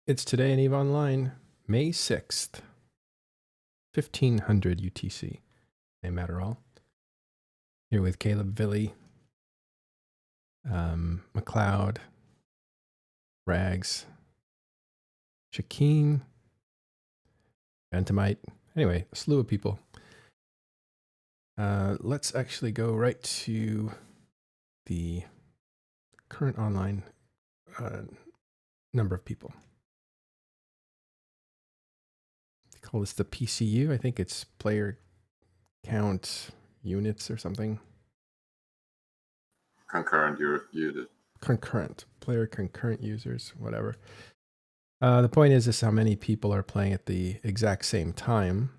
It's Today in EVE Online, May 6th, 1500 UTC. I'm Matterall. Here with Caleb, Villy, McLeod, Rags, Shakeen, Phantomite. Anyway, a slew of people. Let's actually go right to the current online number of people. They call this the PCU. I think it's player count units or something. Concurrent users. Concurrent. Player concurrent users, whatever. The point is how many people are playing at the exact same time.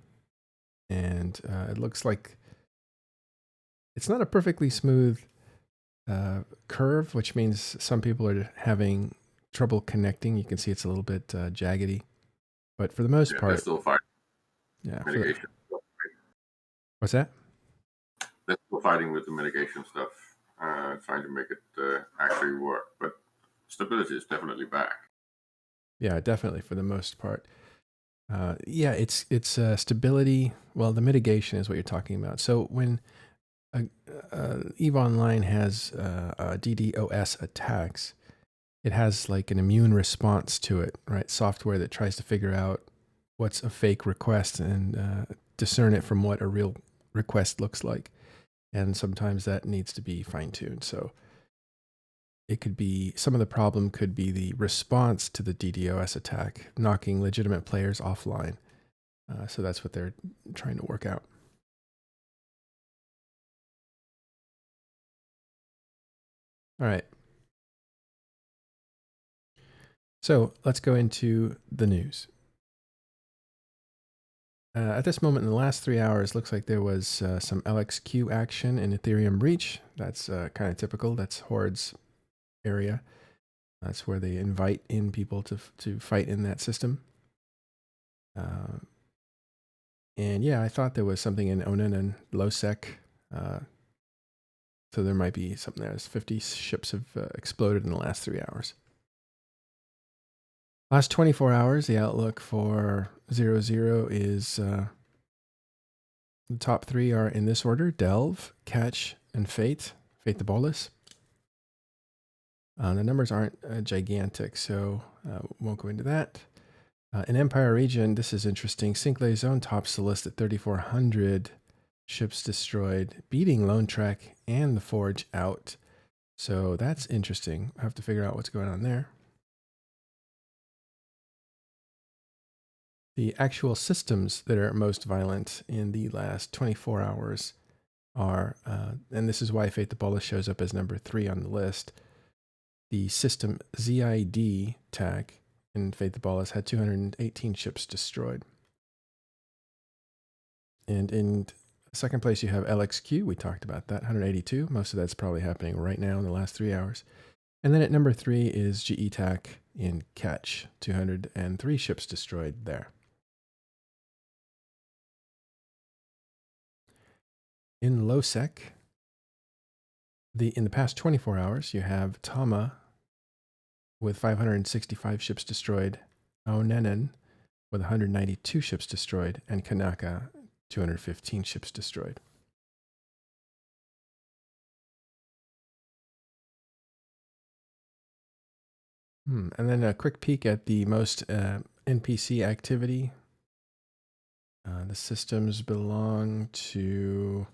And it looks like it's not a perfectly smooth curve, which means some people are having trouble connecting. You can see it's a little bit jaggedy. But for the most part... They're still fighting. Yeah. Mitigation. What's that? They're still fighting with the mitigation stuff, trying to make it actually work. But stability is definitely back. Yeah, definitely for the most part. Yeah, it's stability. Well, the mitigation is what you're talking about. So when EVE Online has DDoS attacks, it has like an immune response to it, right? Software that tries to figure out what's a fake request and discern it from what a real request looks like. And sometimes that needs to be fine-tuned. So it could be, some of the problem could be the response to the DDoS attack, knocking legitimate players offline. So that's what they're trying to work out. All right. So let's go into the news. At this moment in the last 3 hours, looks like there was some LXQ action in Ethereum Reach. That's kind of typical. That's Horde's area. That's where they invite in people to fight in that system. And yeah, I thought there was something in Onan and nullsec. So there might be something there. 50 ships have exploded in the last 3 hours. Last 24 hours, the outlook for 00 is the top 3 are in this order: Delve, Catch, and Feythabolis. The numbers aren't gigantic, so won't go into that. In Empire region, this is interesting. Sinq Laison tops the list at 3,400 ships destroyed, beating Lone Trek and the Forge out. So that's interesting. I have to figure out what's going on there. The actual systems that are most violent in the last 24 hours are, and this is why Feythabolis shows up as number 3 on the list, the system ZID tag in Feythabolis had 218 ships destroyed. And in second place, you have LXQ. We talked about that, 182. Most of that's probably happening right now in the last 3 hours. And then at number 3 is GETAC in Catch, 203 ships destroyed there. In nullsec, in the past 24 hours, you have Tama with 565 ships destroyed, Aonenen with 192 ships destroyed, and Kanaka, 215 ships destroyed. And then a quick peek at the most NPC activity. The systems belong to,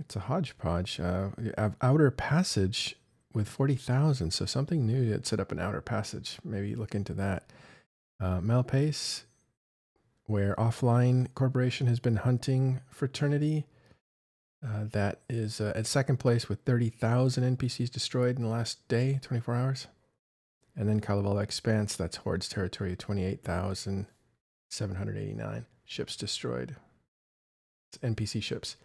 it's a hodgepodge. You have Outer Passage with 40,000, so something new that set up an Outer Passage. Maybe look into that. Malpace, where Offline Corporation has been hunting Fraternity. That is at second place with 30,000 NPCs destroyed in the last day, 24 hours. And then Kalevala Expanse, that's Horde's territory, 28,789 ships destroyed. It's NPC ships.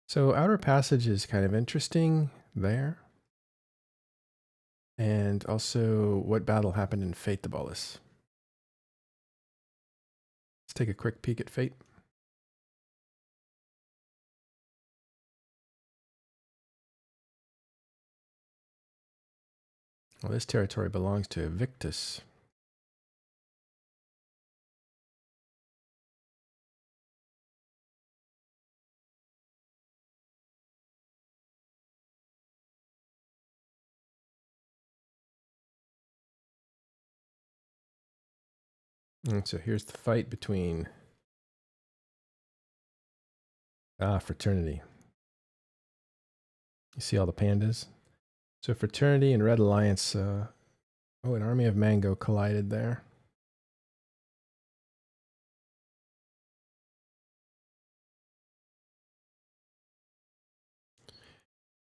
So Outer Passage is kind of interesting there. And also, what battle happened in Feythabolis? Let's take a quick peek at Fate. Well, this territory belongs to Evictus. And so here's the fight between Fraternity. You see all the pandas? So Fraternity and Red Alliance, an army of Mango collided there.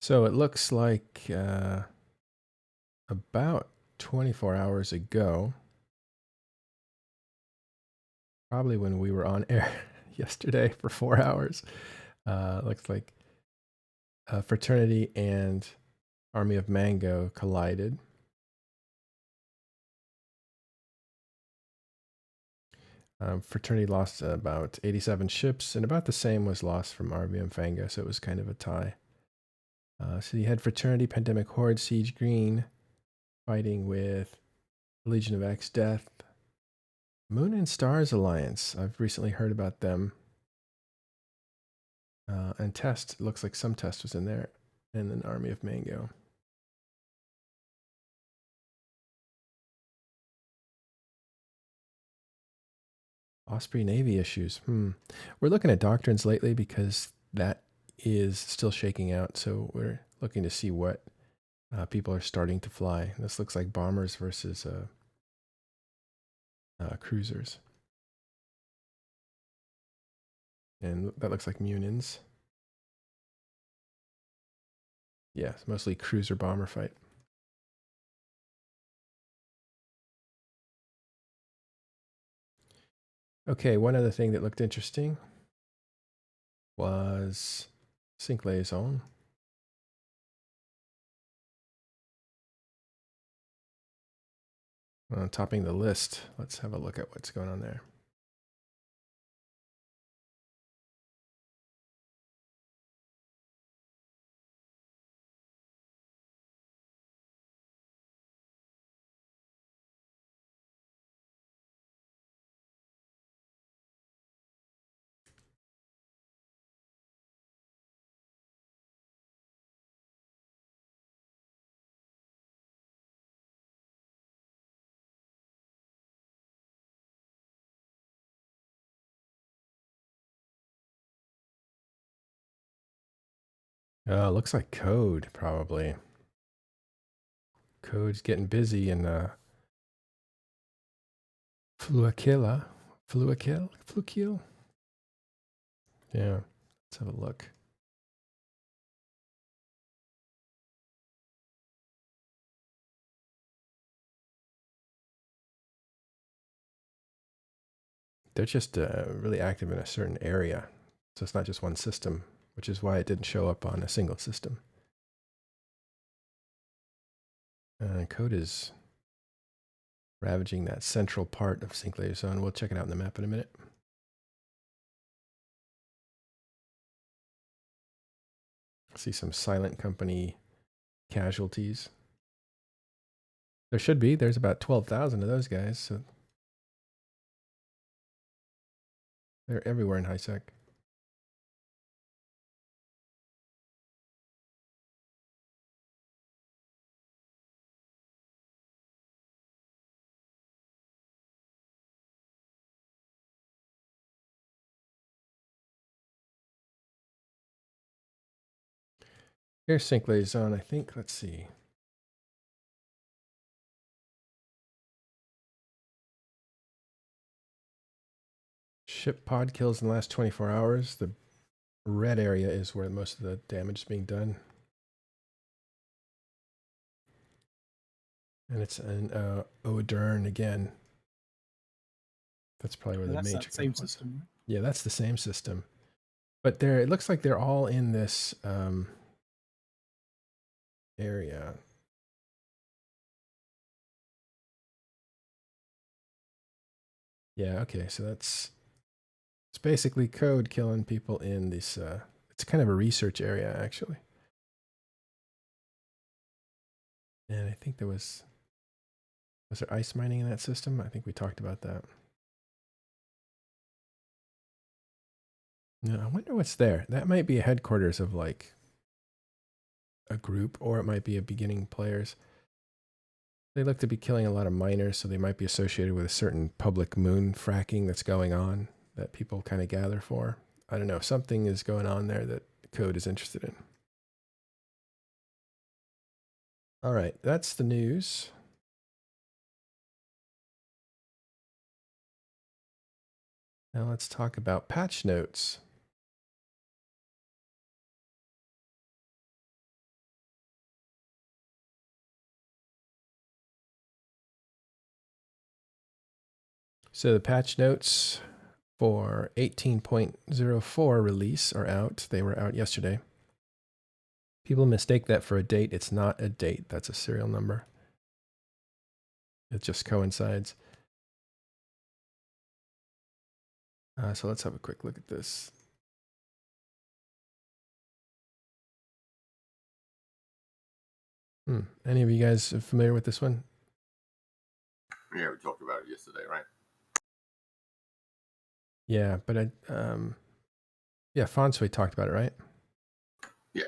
So it looks like about 24 hours ago, probably when we were on air yesterday for 4 hours, looks like Fraternity and Army of Mango collided. Fraternity lost about 87 ships, and about the same was lost from Army of Mango, so it was kind of a tie. So you had Fraternity, Pandemic Horde, Siege Green, fighting with Legion of X, Death, Moon and Stars Alliance. I've recently heard about them. And Test, looks like some Test was in there, and an Army of Mango. Osprey Navy issues. We're looking at doctrines lately because that is still shaking out. So we're looking to see what people are starting to fly. This looks like bombers versus cruisers. And that looks like Munins. Yeah, it's mostly cruiser bomber fight. Okay, one other thing that looked interesting was Sinq Laison. Topping the list. Let's have a look at what's going on there. Looks like code, probably. Code's getting busy in Fluakila. Fluakil? Yeah, let's have a look. They're just really active in a certain area. So it's not just one system, which is why it didn't show up on a single system. Code is ravaging that central part of Sinq Laison. We'll check it out in the map in a minute. See some Silent Company casualties. There should be. There's about 12,000 of those guys. So they're everywhere in highsec. Here's Sinq Laison, I think. Let's see. Ship pod kills in the last 24 hours. The red area is where most of the damage is being done. And it's an Odern again. That's probably where the major that same system, right? Yeah, that's the same system. But it looks like they're all in this area. Yeah, okay, so it's basically code killing people in this, it's kind of a research area, actually. And I think was there ice mining in that system? I think we talked about that. No, I wonder what's there. That might be a headquarters of like a group, or it might be a beginning players. They look to be killing a lot of miners, so they might be associated with a certain public moon fracking that's going on that people kind of gather for. I don't know. Something is going on there that code is interested in. All right, that's the news. Now let's talk about patch notes. So the patch notes for 18.04 release are out. They were out yesterday. People mistake that for a date. It's not a date. That's a serial number. It just coincides. So let's have a quick look at this. Any of you guys are familiar with this one? Yeah, we talked about it yesterday, right? Yeah, but yeah, Fonsway talked about it, right? Yeah.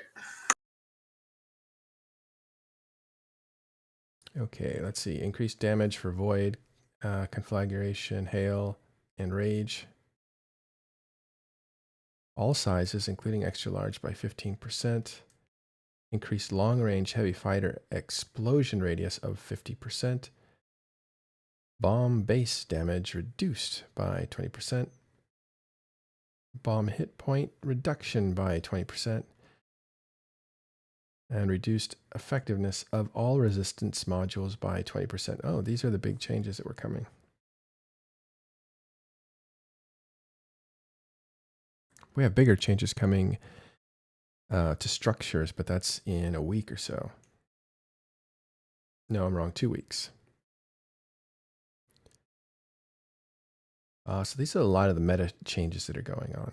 Okay, let's see. Increased damage for void, conflagration, hail, and rage. All sizes, including extra large, by 15%. Increased long range heavy fighter explosion radius of 50%. Bomb base damage reduced by 20%. Bomb hit point reduction by 20%. And reduced effectiveness of all resistance modules by 20%. Oh, these are the big changes that were coming. We have bigger changes coming to structures, but that's in a week or so. No, I'm wrong, 2 weeks. So these are a lot of the meta changes that are going on.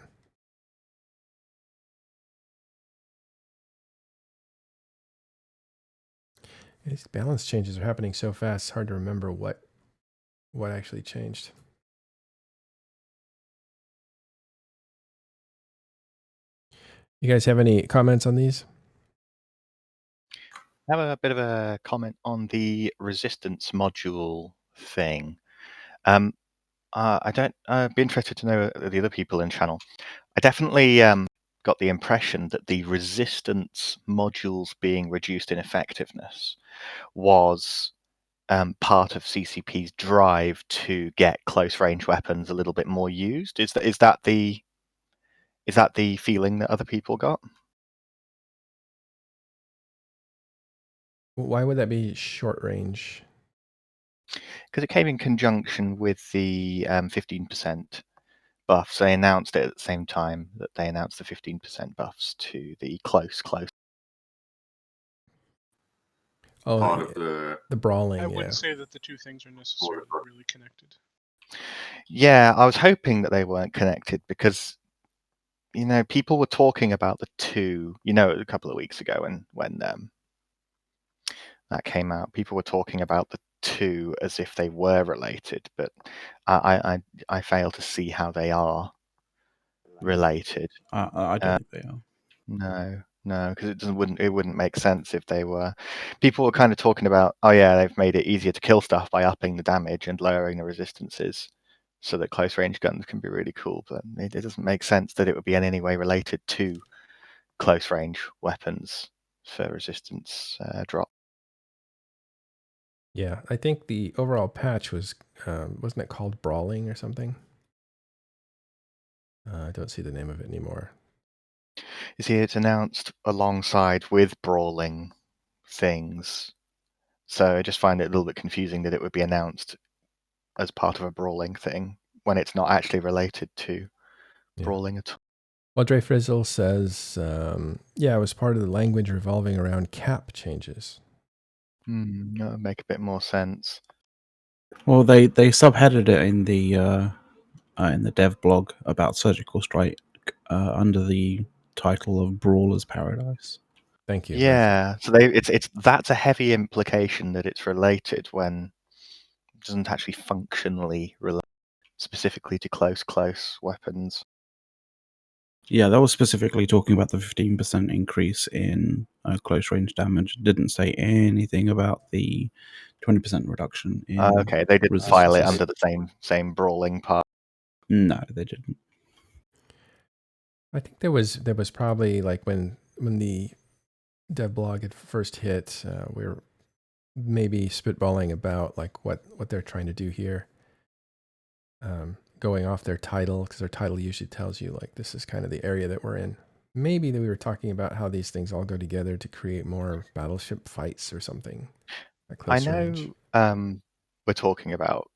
These balance changes are happening so fast, it's hard to remember what actually changed. You guys have any comments on these? I have a bit of a comment on the resistance module thing. I'd be interested to know the other people in channel. I definitely got the impression that the resistance modules being reduced in effectiveness was part of CCP's drive to get close range weapons a little bit more used. Is that the feeling that other people got? Why would that be short range? Because it came in conjunction with the 15% buffs. They announced it at the same time that they announced the 15% buffs to the close. Oh, Part of the brawling. I wouldn't say that the two things are necessarily really connected. Yeah, I was hoping that they weren't connected because, you know, people were talking about the two, you know, a couple of weeks ago when that came out. People were talking about the two as if they were related, but I fail to see how they are related. I don't think they are. No, because it wouldn't make sense if they were. People were kind of talking about, oh yeah, they've made it easier to kill stuff by upping the damage and lowering the resistances, so that close range guns can be really cool. But it doesn't make sense that it would be in any way related to close range weapons for resistance drop. Yeah, I think the overall patch was, wasn't it called Brawling or something? I don't see the name of it anymore. You see, it's announced alongside with brawling things, so I just find it a little bit confusing that it would be announced as part of a brawling thing when it's not actually related to brawling at all. Well, Dre Frizzle says, yeah, it was part of the language revolving around cap changes. That would make a bit more sense. Well, they subheaded it in the dev blog about Surgical Strike under the title of Brawler's Paradise. Thank you. Yeah, so that's a heavy implication that it's related when it doesn't actually functionally relate specifically to close weapons. Yeah, that was specifically talking about the 15% increase in close range damage. It didn't say anything about the 20% reduction in Okay, they didn't file it under the same brawling part. No, they didn't. I think there was probably like when the dev blog had first hit, we were maybe spitballing about like what they're trying to do here, going off their title, because their title usually tells you like this is kind of the area that we're in. Maybe that we were talking about how these things all go together to create more battleship fights or something at close range. We're talking about,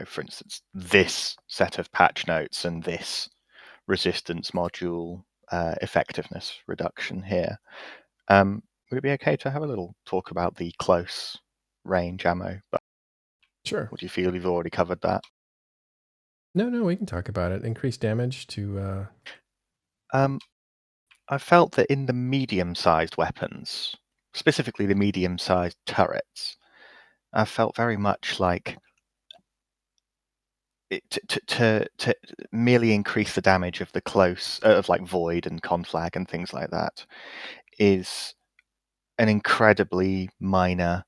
for instance, this set of patch notes and this resistance module effectiveness reduction here. Would it be okay to have a little talk about the close range ammo? But Sure. what do you feel you've already covered that? No, we can talk about it. Increased damage to... I felt that in the medium-sized weapons, specifically the medium-sized turrets, I felt very much like to merely increase the damage of the close, of like void and conflag and things like that, is an incredibly minor,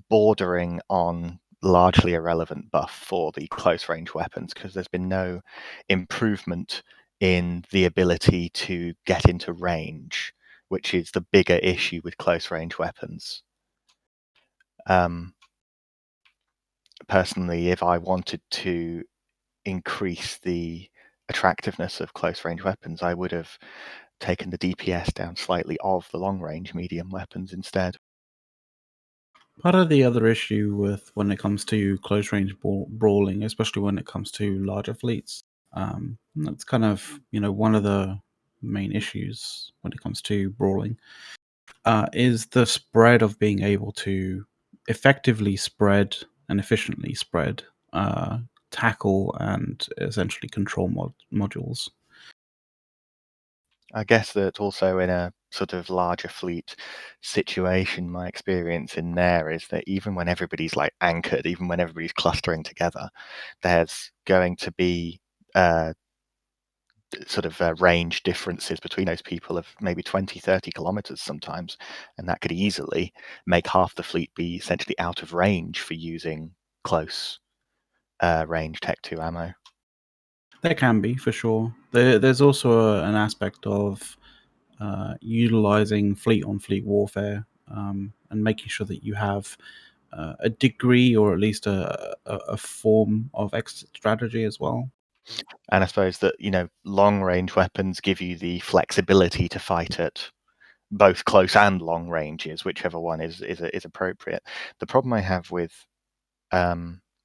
bordering on largely irrelevant buff for the close range weapons, because there's been no improvement in the ability to get into range, which is the bigger issue with close range weapons. Personally, if I wanted to increase the attractiveness of close range weapons, I would have taken the DPS down slightly of the long range medium weapons instead. Part of the other issue with when it comes to close range brawling, especially when it comes to larger fleets, that's kind of one of the main issues when it comes to brawling, is the spread of being able to effectively spread and efficiently spread tackle and essentially control modules. I guess that also in a sort of larger fleet situation, my experience in there is that even when everybody's like anchored, even when everybody's clustering together, there's going to be sort of range differences between those people of maybe 20, 30 kilometers sometimes. And that could easily make half the fleet be essentially out of range for using close range Tech 2 ammo. There can be, for sure. There's also an aspect of utilizing fleet-on-fleet warfare and making sure that you have a degree or at least a form of exit strategy as well. And I suppose that, long-range weapons give you the flexibility to fight at both close and long ranges, whichever one is appropriate. The problem I have with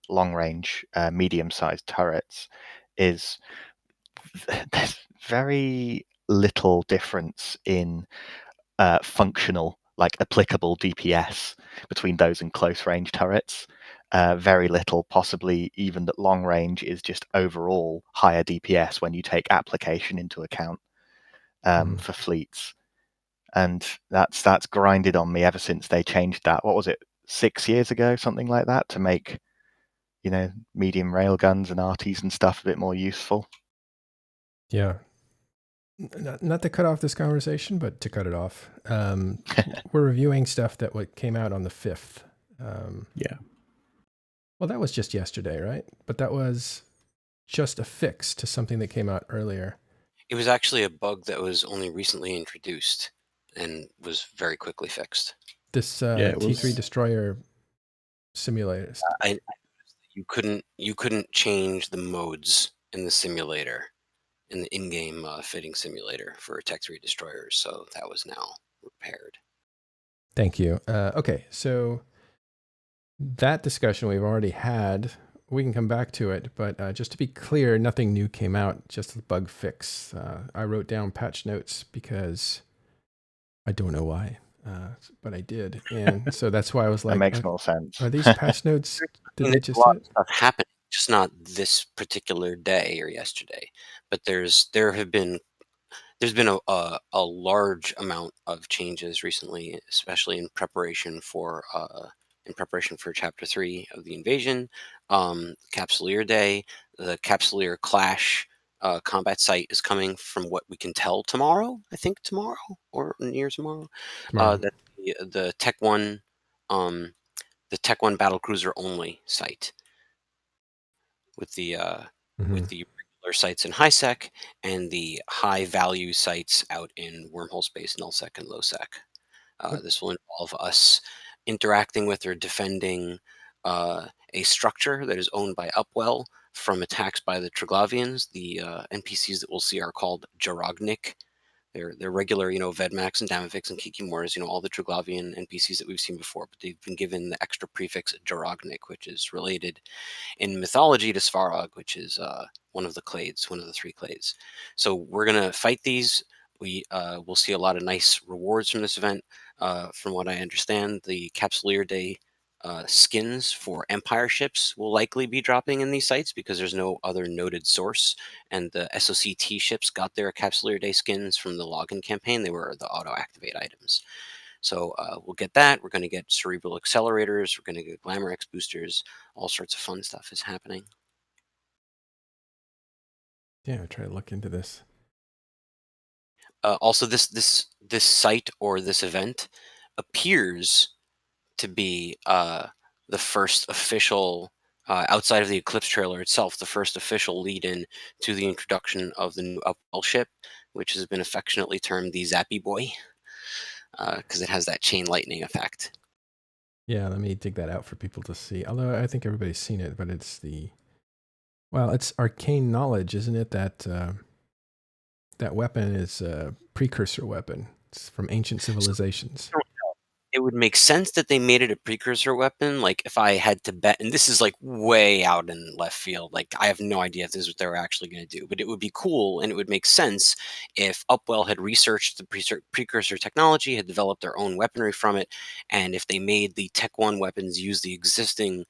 long-range medium-sized turrets is there's very little difference in functional, like applicable DPS between those and close range turrets. Very little, possibly even that long range is just overall higher DPS when you take application into account for fleets. And that's grinded on me ever since they changed that. What was it, 6 years ago, something like that, to make medium railguns and arties and stuff a bit more useful. Yeah. Not to cut off this conversation, but to cut it off. We're reviewing stuff that came out on the 5th. Yeah. Well, that was just yesterday, right? But that was just a fix to something that came out earlier. It was actually a bug that was only recently introduced and was very quickly fixed. This T3 destroyer simulator. You couldn't change the modes in the simulator, in the in-game fitting simulator for Tech 3 destroyers, so that was now repaired. Thank you. Okay, so that discussion we've already had. We can come back to it, but just to be clear, nothing new came out, just a bug fix. I wrote down patch notes because I don't know why, but I did. And so that's why I was like, that makes more sense. Are these patch notes? Did they just a lot of stuff happening, just not this particular day or yesterday, but there's been a large amount of changes recently, especially in preparation for Chapter 3 of the invasion, Capsuleer Day, the Capsuleer Clash combat site is coming from what we can tell tomorrow. I think tomorrow or near tomorrow. Tomorrow. That the Tech 1 Tech 1 battlecruiser only site with the with the regular sites in highsec and the high value sites out in wormhole space, nullsec and lowsec. This will involve us interacting with or defending a structure that is owned by Upwell from attacks by the Triglavians. The NPCs that we'll see are called Jarognik. They're regular, Vedmax and Damavix and Kikimores, all the Triglavian NPCs that we've seen before, but they've been given the extra prefix Jarognik, which is related in mythology to Svarog, which is one of the clades, one of the 3 clades. So we're going to fight these. We will see a lot of nice rewards from this event. From what I understand, the Capsuleer Day skins for Empire ships will likely be dropping in these sites because there's no other noted source. And the SOCT ships got their Capsuleer Day skins from the login campaign. They were the auto-activate items. So we'll get that. We're going to get cerebral accelerators. We're going to get Glamour X boosters. All sorts of fun stuff is happening. Yeah, try to look into this. Also, this site or this event appears to be the first official, outside of the Eclipse trailer itself, the first official lead-in to the introduction of the new Upwell ship, which has been affectionately termed the Zappy Boy, because it has that chain lightning effect. Yeah, let me dig that out for people to see. Although I think everybody's seen it, but it's it's arcane knowledge, isn't it? That that weapon is a precursor weapon. It's from ancient civilizations. It would make sense that they made it a precursor weapon. Like if I had to bet, and this is like way out in left field, like I have no idea if this is what they were actually going to do, but it would be cool and it would make sense if Upwell had researched the precursor technology, had developed their own weaponry from it, and if they made the Tech 1 weapons use the existing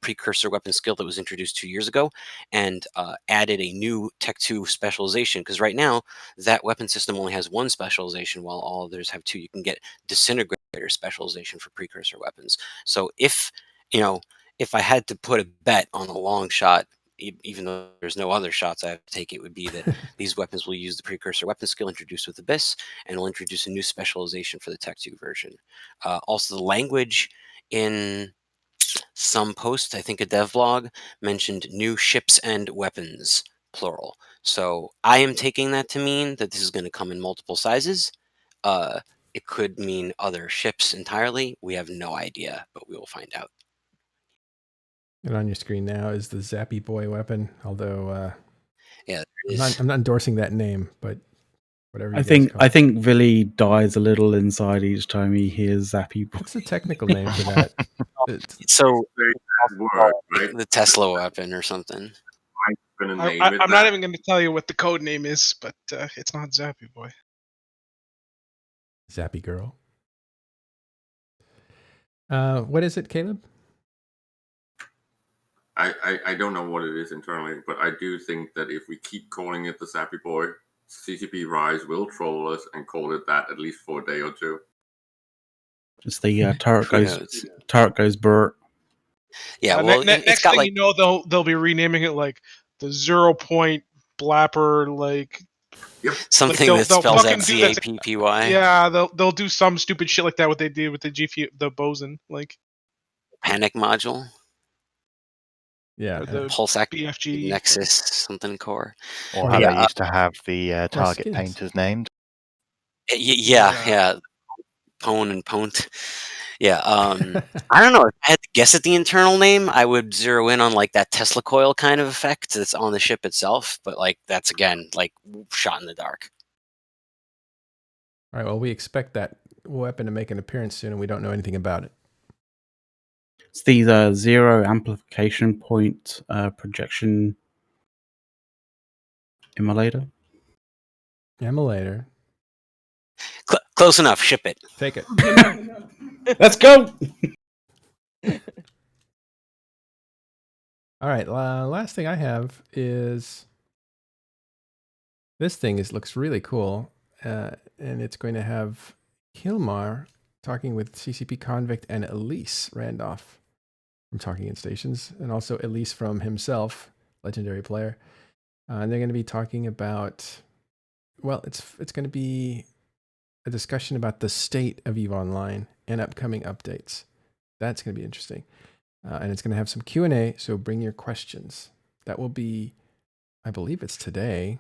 precursor weapon skill that was introduced 2 years ago and added a new Tech 2 specialization. Because right now, that weapon system only has 1 specialization while all others have 2. You can get disintegrator specialization for precursor weapons. So if I had to put a bet on a long shot, even though there's no other shots I have to take, it would be that these weapons will use the precursor weapon skill introduced with Abyss, and will introduce a new specialization for the Tech 2 version. Also, the language in some post, I think a dev blog, mentioned new ships and weapons, plural. So I am taking that to mean that this is going to come in multiple sizes. It could mean other ships entirely. We have no idea, but we will find out. And on your screen now is the Zappy Boy weapon. Although, yeah, I'm not endorsing that name, but whatever. I think Villy dies a little inside each time he hears Zappy Boy. What's the technical name for that? So Word, right? the Tesla weapon or something. I'm not even going to tell you what the code name is, but it's not Zappy Boy. Zappy Girl. What is it, Caleb? I don't know what it is internally, but I do think that if we keep calling it the Zappy Boy, CCP Rise will troll us and call it that at least for a day or 2. It's the turret goes Burt. Yeah, well, next thing you know, they'll be renaming it like the 0 Point Blapper, like something that spells out CAPPY. Yeah, they'll do some stupid shit like that. What they did with the boson, like panic module. Yeah, the Pulse BFG Nexus something core, or how they used to have the target skins. painters named. Yeah. Pone and Pont. Yeah, I don't know. If I had to guess at the internal name, I would zero in on like that Tesla coil kind of effect that's on the ship itself. But like that's again like shot in the dark. All right. Well, we expect that weapon to make an appearance soon, and we don't know anything about it. It's the 0 amplification point projection immolator. Immolator. Close enough. Ship it. Take it. Let's go. All right. Last thing I have is this thing. Looks really cool, and it's going to have Hilmar talking with CCP Convict and Elise Randolph from Talking in Stations, and also Elise from himself, legendary player. And they're going to be talking about, well, it's going to be a discussion about the state of EVE Online and upcoming updates. That's going to be interesting. And it's going to have some Q&A, so bring your questions. That will be, I believe it's today,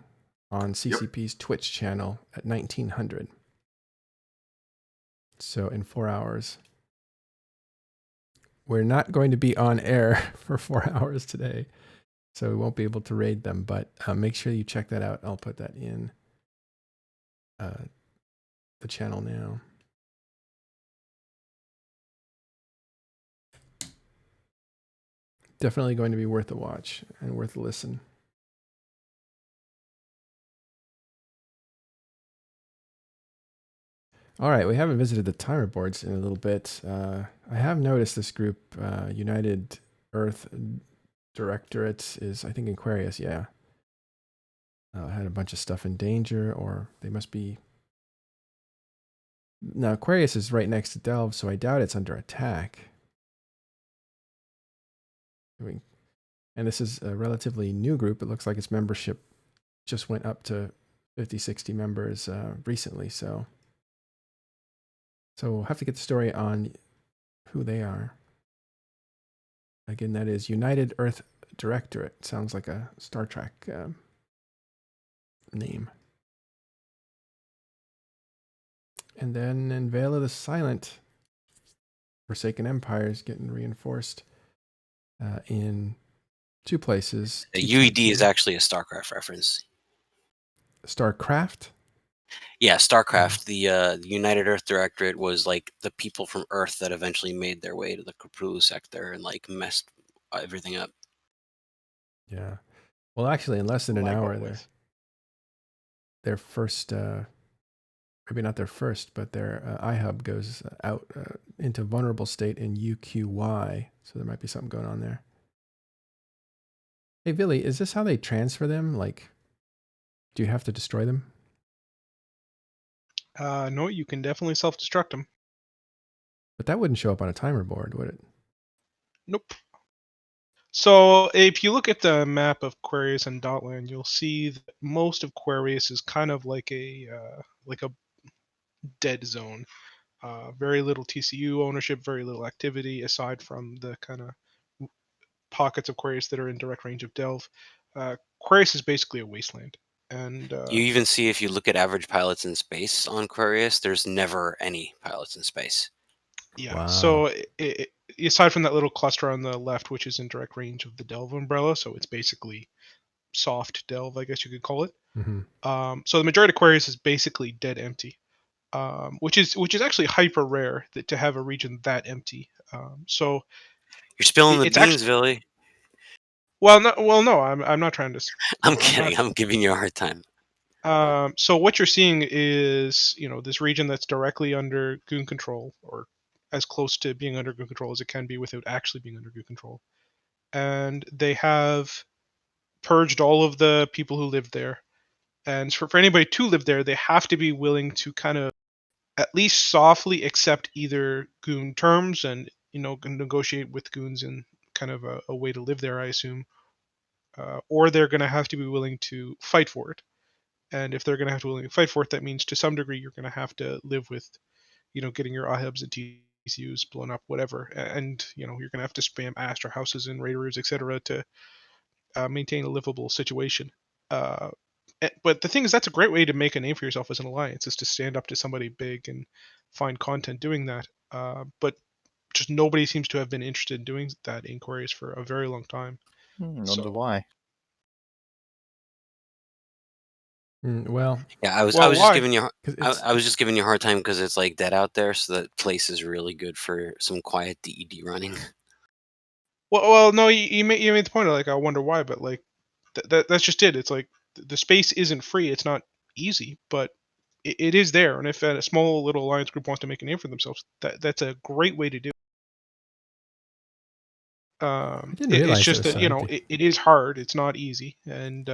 on CCP's Twitch channel at 1900. So in 4 hours. We're not going to be on air for 4 hours today, so we won't be able to raid them, but make sure you check that out. I'll put that in the channel now. Definitely going to be worth a watch and worth a listen. All right, we haven't visited the timer boards in a little bit. I have noticed this group, United Earth Directorate, is, I think, in Querious, yeah. Had a bunch of stuff in danger, or they must be... Now, Quarious is right next to Delve, so I doubt it's under attack. And this is a relatively new group. It looks like its membership just went up to 50, 60 members recently, so we'll have to get the story on who they are. Again, that is United Earth Directorate. Sounds like a Star Trek name. And then in Veil of the Silent, Forsaken Empires getting reinforced in 2 places. The UED is actually a StarCraft reference. StarCraft? Yeah, StarCraft. The United Earth Directorate was like the people from Earth that eventually made their way to the Capsuleer sector and like messed everything up. Yeah. Well, actually, in less than an hour, their first, maybe not their first, but their iHub goes out into vulnerable state in UQY. So there might be something going on there. Hey, Billy, is this how they transfer them? Like, do you have to destroy them? No, you can definitely self-destruct them. But that wouldn't show up on a timer board, would it? Nope. So if you look at the map of Querious and Dotland, you'll see that most of Querious is kind of like a dead zone. Very little TCU ownership, very little activity aside from the kind of pockets of Querious that are in direct range of Delve. Querious is basically a wasteland. And you even see, if you look at average pilots in space on Quarious, there's never any pilots in space. Yeah. Wow. So aside from that little cluster on the left, which is in direct range of the Delve umbrella, so it's basically soft Delve, I guess you could call it. Mm-hmm. So the majority of Quarious is basically dead empty, which is actually hyper rare to have a region that empty. So you're spilling the it's beans, actually, Billy. Well, no, I'm not trying to. I'm kidding. I'm giving you a hard time. So what you're seeing is, this region that's directly under Goon control, or as close to being under Goon control as it can be without actually being under Goon control. And they have purged all of the people who live there. And for anybody to live there, they have to be willing to kind of at least softly accept either Goon terms and, negotiate with Goons in kind of a way to live there, I assume. Or they're going to have to be willing to fight for it. And if they're going to have to willing to fight for it, that means to some degree you're going to have to live with, getting your iHubs and TCUs blown up, whatever. And, you're going to have to spam Astra houses and raiders, etc., to maintain a livable situation. But the thing is, that's a great way to make a name for yourself as an alliance, is to stand up to somebody big and find content doing that. But just nobody seems to have been interested in doing that in Quarious for a very long time. Wonder why. Well, yeah, I was just giving you I was just giving you a hard time because it's like dead out there, so that place is really good for some quiet DED running. Well, no, you made the point of, like, I wonder why, but like that's just it. It's like the space isn't free. It's not easy, but it is there. And if a small little alliance group wants to make a name for themselves, that's a great way to do it. I didn't realize it's just it was that, so empty. it is hard. It's not easy, and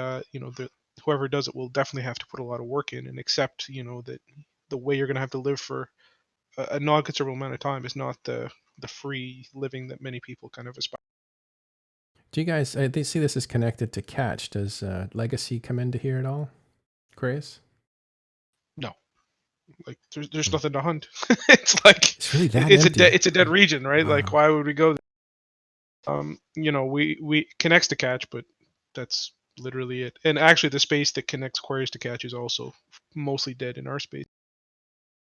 whoever does it will definitely have to put a lot of work in and accept, that the way you're going to have to live for a non-considerable amount of time is not the free living that many people kind of aspire. Do you guys, they see this as connected to Catch. Does Legacy come into here at all, Quarious? No. Like there's nothing to hunt. It's like It's really that it's empty. it's a dead region, right? Wow. Like why would we go there? We connects to catch, but that's literally it. And actually the space that connects Querious to catch is also mostly dead in our space.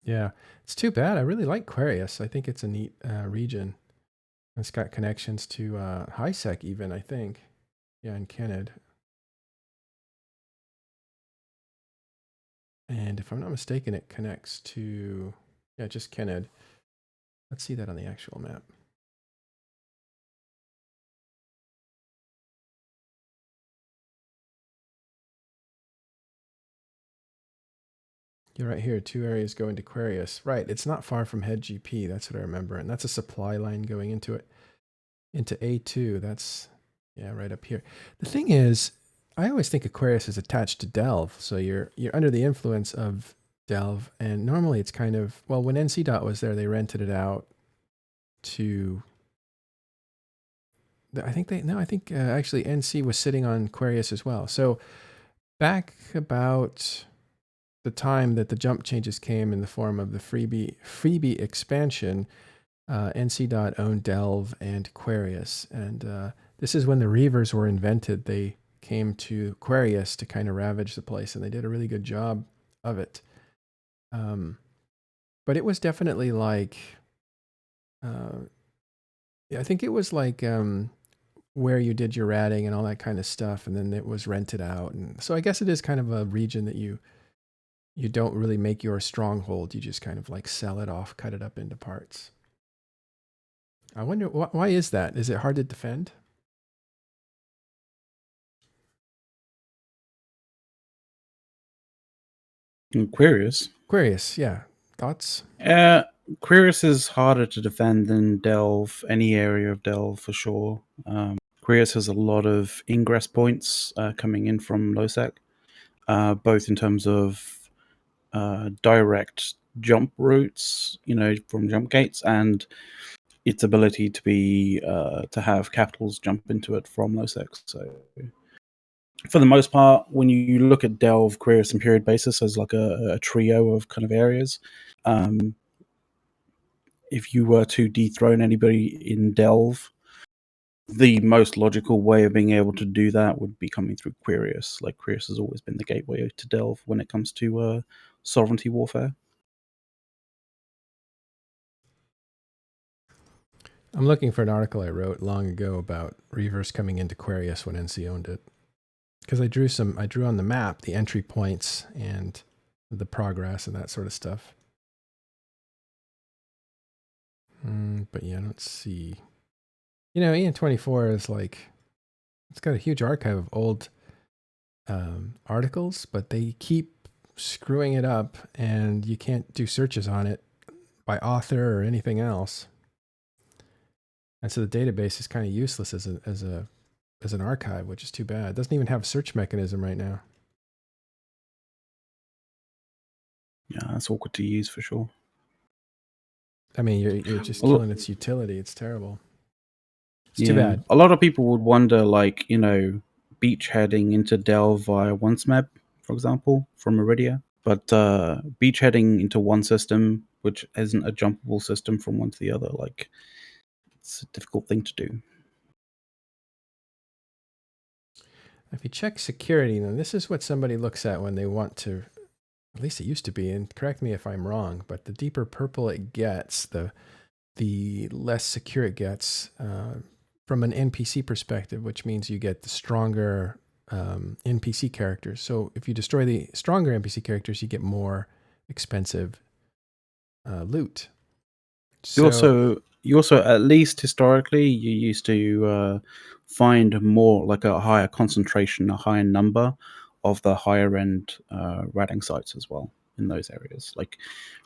Yeah, it's too bad. I really like Quarious. I think it's a neat region. It's got connections to highsec even, I think. Yeah, and Kened. And if I'm not mistaken, it connects to, yeah, just Kened. Let's see that on the actual map. You're right here. 2 areas go into Querious. Right, it's not far from head GP. That's what I remember. And that's a supply line going into it. Into A2. That's, yeah, right up here. The thing is, I always think Aquarius is attached to Delve. So you're under the influence of Delve. And normally it's kind of, well, when NC Dot was there, they rented it out to, I think actually NC was sitting on Quarious as well. So back about the time that the jump changes came in the form of the freebie expansion, NC Dot owned Delve and Quarious. And this is when the Reavers were invented. They came to Quarious to kind of ravage the place, and they did a really good job of it. But it was definitely like, I think it was like where you did your ratting and all that kind of stuff, and then it was rented out. And so I guess it is kind of a region that you don't really make your stronghold. You just kind of like sell it off, cut it up into parts. I wonder, why is that? Is it hard to defend? Querious. Quarious, yeah. Thoughts? Querious is harder to defend than Delve, any area of Delve for sure. Querious has a lot of ingress points coming in from nullsec, both in terms of direct jump routes, from jump gates, and its ability to be to have capitals jump into it from nullsec. So for the most part, when you look at Delve, Querious, and Period Basis as like a trio of kind of areas, if you were to dethrone anybody in Delve, the most logical way of being able to do that would be coming through Querious. Like Querious has always been the gateway to Delve when it comes to sovereignty warfare. I'm looking for an article I wrote long ago about Reavers coming into Quarious when NC owned it. Because I drew on the map the entry points and the progress and that sort of stuff. But yeah, I don't see. EN24 is like, it's got a huge archive of old articles, but they keep screwing it up, and you can't do searches on it by author or anything else. And so the database is kind of useless as an archive, which is too bad. It doesn't even have a search mechanism right now. Yeah, that's awkward to use for sure. I mean, you're just killing its utility. It's terrible. It's too bad. A lot of people would wonder, like, beachheading into Delve via OneSmeb, for example, from Iridia. But beachheading into one system, which isn't a jumpable system from one to the other, like, it's a difficult thing to do. If you check security, then this is what somebody looks at when they want to, at least it used to be, and correct me if I'm wrong, but the deeper purple it gets, the less secure it gets from an NPC perspective, which means you get the stronger NPC characters. So if you destroy the stronger NPC characters, you get more expensive loot. You also, at least historically, you used to find more, like a higher concentration, a higher number of the higher end ratting sites as well in those areas. Like,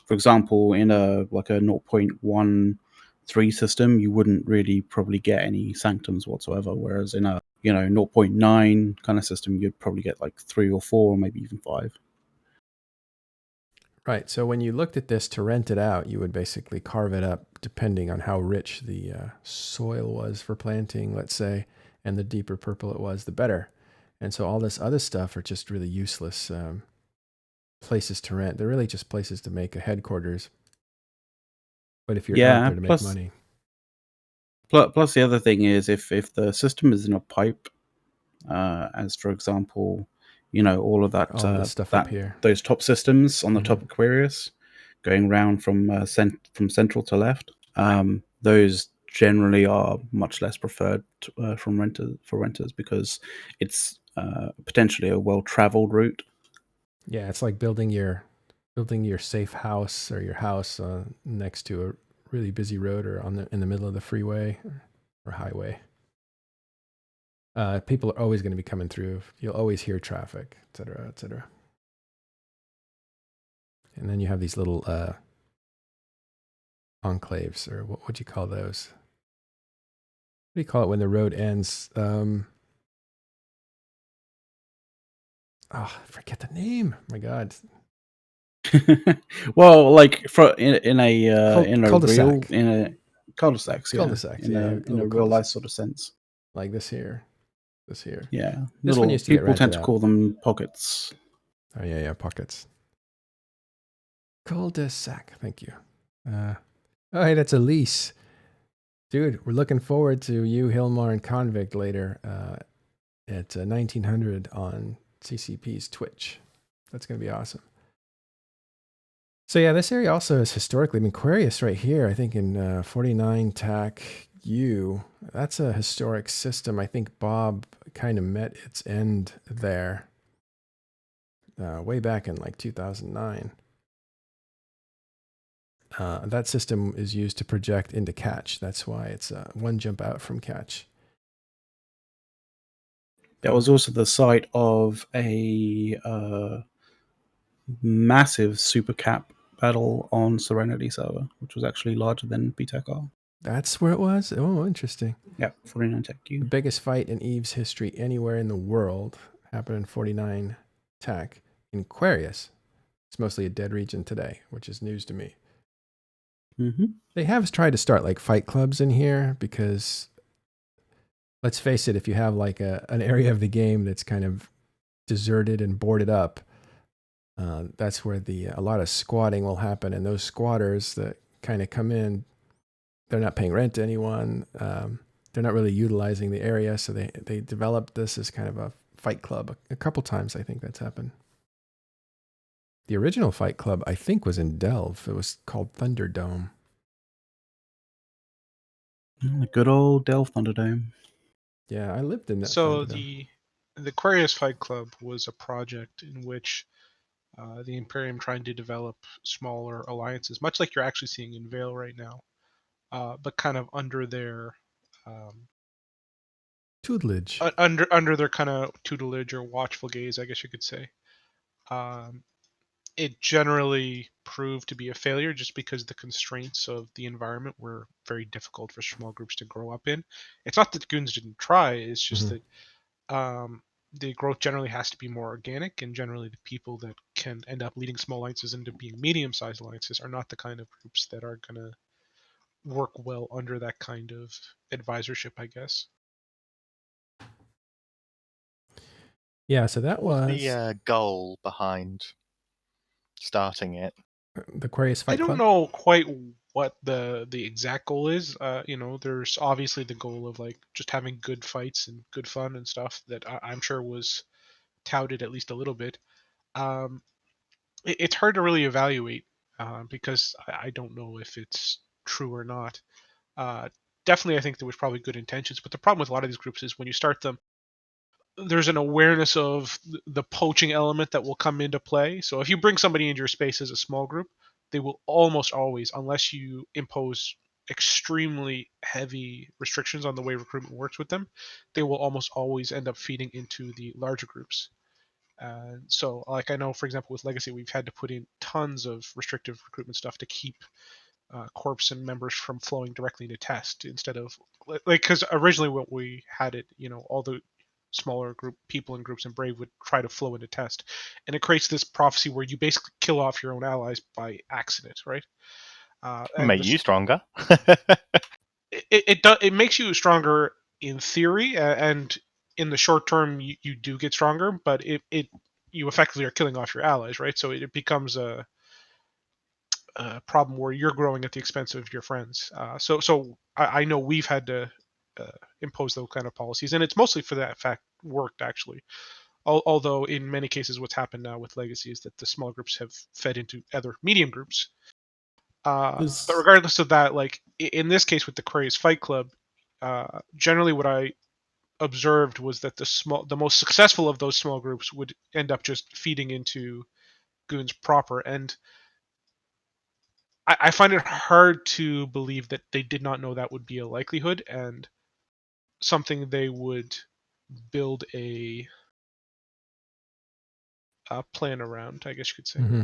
for example, in a 0.13 system, you wouldn't really probably get any sanctums whatsoever, whereas in a 0.9 kind of system, you'd probably get like 3 or 4, or maybe even 5. Right. So when you looked at this to rent it out, you would basically carve it up depending on how rich the soil was for planting, let's say, and the deeper purple it was, the better. And so all this other stuff are just really useless. places to rent. They're really just places to make a headquarters. But if you're out Yeah, there to make money, plus the other thing is if the system is in a pipe, as for example, all of that all this stuff up here, those top systems on the Mhm. top of Querious, going round from central to left, those generally are much less preferred for renters because it's potentially a well-traveled route. Yeah, it's like building your safe house or your house next to a really busy road or in the middle of the freeway or highway. People are always going to be coming through. You'll always hear traffic, et cetera, et cetera. And then you have these little enclaves, or what would you call those? What do you call it when the road ends? I forget the name. Oh my God. Well, like in a cul-de-sac. cul-de-sacs, Cul-de-sacs, in a real life sort of sense. Like this here. Yeah, This one used to get people tend rented to out. call them pockets. Oh yeah, pockets. Cul-de-sac. Thank you. Oh, hey, that's Elise. Dude, we're looking forward to you, Hilmar, and Convict later at 1900 on CCP's Twitch. That's going to be awesome. So yeah, this area also has historically been Quarious right here. I think in 49 TAC U. That's a historic system. I think Bob kind of met its end there way back in like 2009. That system is used to project into catch. That's why it's one jump out from catch. That was also the site of a massive super cap battle on Serenity server, which was actually larger than BTEC-R. That's where it was? Oh, interesting. Yeah, 49 TAC The U. biggest fight in EVE's history anywhere in the world happened in 49 TAC in Quarious. It's mostly a dead region today, which is news to me. Mm-hmm. They have tried to start like fight clubs in here because, let's face it, if you have like an area of the game that's kind of deserted and boarded up, that's where a lot of squatting will happen. And those squatters that kind of come in, they're not paying rent to anyone. They're not really utilizing the area. So they developed this as kind of a fight club. A couple times I think that's happened. The original fight club, I think, was in Delve. It was called Thunderdome. The good old Delph Thunderdome. Yeah, I lived in that. So Thunderdome. the Querious Fight Club was a project in which the Imperium tried to develop smaller alliances, much like you're actually seeing in Vale right now, but kind of under their Tutelage. under their kind of tutelage or watchful gaze, I guess you could say. It generally proved to be a failure just because the constraints of the environment were very difficult for small groups to grow up in. It's not that goons didn't try, it's just that the growth generally has to be more organic, and generally the people that can end up leading small alliances into being medium-sized alliances are not the kind of groups that are going to work well under that kind of advisorship, I guess. Yeah, so that What was the goal behind starting it? the Quarious Fight I don't Club. know quite what the exact goal is. There's obviously the goal of like just having good fights and good fun and stuff that I'm sure was touted at least a little bit. It's hard to really evaluate because I don't know if it's true or not. Definitely, I think there was probably good intentions, but the problem with a lot of these groups is when you start them, there's an awareness of the poaching element that will come into play. So if you bring somebody into your space as a small group, they will almost always, unless you impose extremely heavy restrictions on the way recruitment works with them, they will almost always end up feeding into the larger groups. So, like I know, for example, with Legacy, we've had to put in tons of restrictive recruitment stuff to keep corps and members from flowing directly into test instead of like because originally what we had it, all the smaller group people and groups in Brave would try to flow into test, and it creates this prophecy where you basically kill off your own allies by accident, right? Make you stronger. It makes you stronger in theory, and in the short term you do get stronger, but it you effectively are killing off your allies, right? So it becomes a problem where you're growing at the expense of your friends. So I know we've had to impose those kind of policies, and it's mostly for that fact worked actually. Although in many cases, what's happened now with Legacy is that the small groups have fed into other medium groups. But regardless of that, like in this case with the Querious Fight Club, generally what I observed was that the most successful of those small groups would end up just feeding into goons proper, and I find it hard to believe that they did not know that would be a likelihood and something they would build a plan around, I guess you could say. Mm-hmm.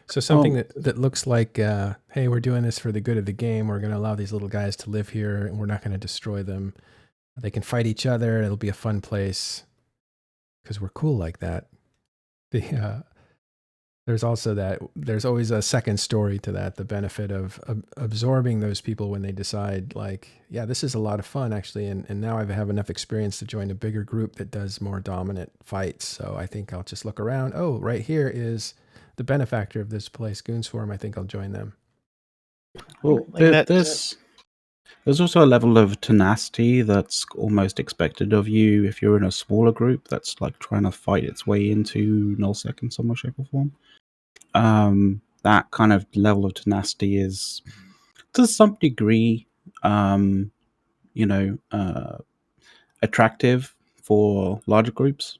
So something that looks like, hey, we're doing this for the good of the game. We're going to allow these little guys to live here, and we're not going to destroy them. They can fight each other. It'll be a fun place because we're cool like that. There's also that. There's always a second story to that. The benefit of absorbing those people when they decide, like, yeah, this is a lot of fun actually, and now I have enough experience to join a bigger group that does more dominant fights. So I think I'll just look around. Oh, right here is the benefactor of this place, Goonswarm. I think I'll join them. Well, there's also a level of tenacity that's almost expected of you if you're in a smaller group that's like trying to fight its way into nullsec in some way, shape, or form. That kind of level of tenacity is, to some degree, attractive for larger groups.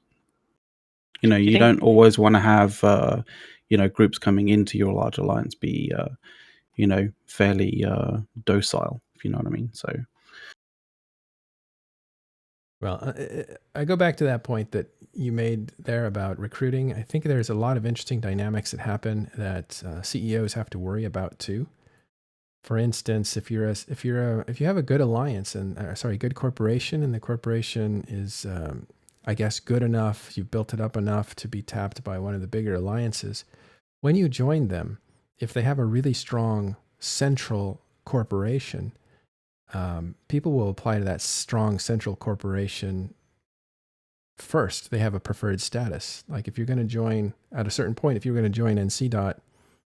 You don't always want to have, groups coming into your large alliance be, fairly docile, if you know what I mean. So. Well, I go back to that point that you made there about recruiting. I think there's a lot of interesting dynamics that happen that CEOs have to worry about too. For instance, if you have a good alliance and good corporation, and the corporation is, I guess, good enough, you've built it up enough to be tapped by one of the bigger alliances. When you join them, if they have a really strong central corporation, people will apply to that strong central corporation first. They have a preferred status. Like if you're going to join at a certain point, if you're going to join NC Dot,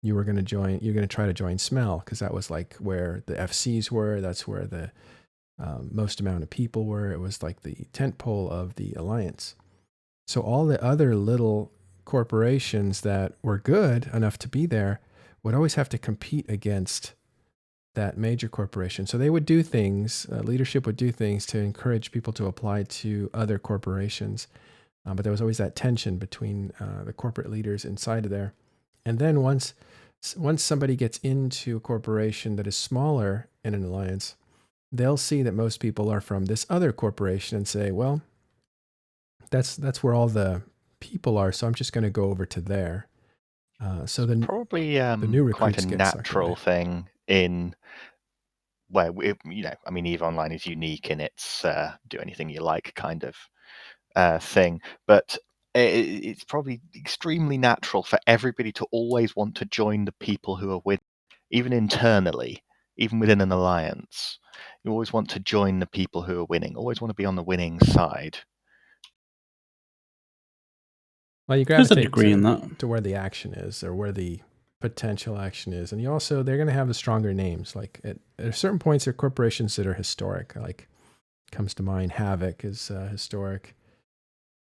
you're going to try to join Smell because that was like where the FCs were. That's where the most amount of people were. It was like the tentpole of the alliance. So all the other little corporations that were good enough to be there would always have to compete against that major corporation. So they would do things, leadership would do things to encourage people to apply to other corporations. But there was always that tension between the corporate leaders inside of there. And then once somebody gets into a corporation that is smaller in an alliance, they'll see that most people are from this other corporation and say, well, that's where all the people are, so I'm just going to go over to there. So then probably the new quite recruits a get natural thing in where EVE Online is unique in its do anything you like kind of thing, but it's probably extremely natural for everybody to always want to join the people who are winning, even internally, even within an alliance. You always want to join the people who are winning, always want to be on the winning side. Well, you gravitate to where the action is or where the potential action is. And they're going to have the stronger names. Like at certain points, there are corporations that are historic. Like comes to mind, Havoc is historic.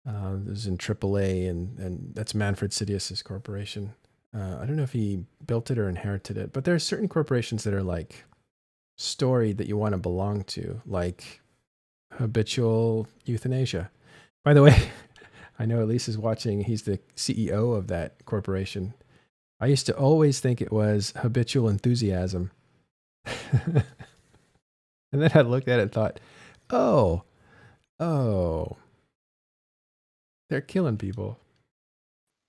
This is in AAA, and that's Manfred Sidious's corporation. I don't know if he built it or inherited it, but there are certain corporations that are like storied that you want to belong to, like Habitual Euthanasia. By the way, I know Elise is watching. He's the CEO of that corporation. I used to always think it was Habitual Enthusiasm. And then I looked at it and thought, oh, they're killing people.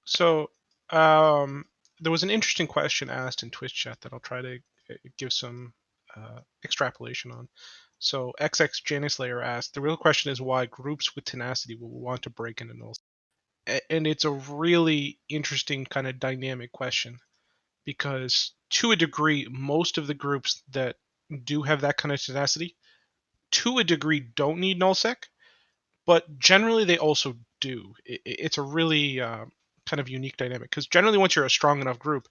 So there was an interesting question asked in Twitch chat that I'll try to give some extrapolation on. So XX Janislayer asked, the real question is why groups with tenacity will want to break into null. And it's a really interesting kind of dynamic question because to a degree, most of the groups that do have that kind of tenacity, to a degree, don't need nullsec, but generally they also do. It's a really kind of unique dynamic, because generally once you're a strong enough group,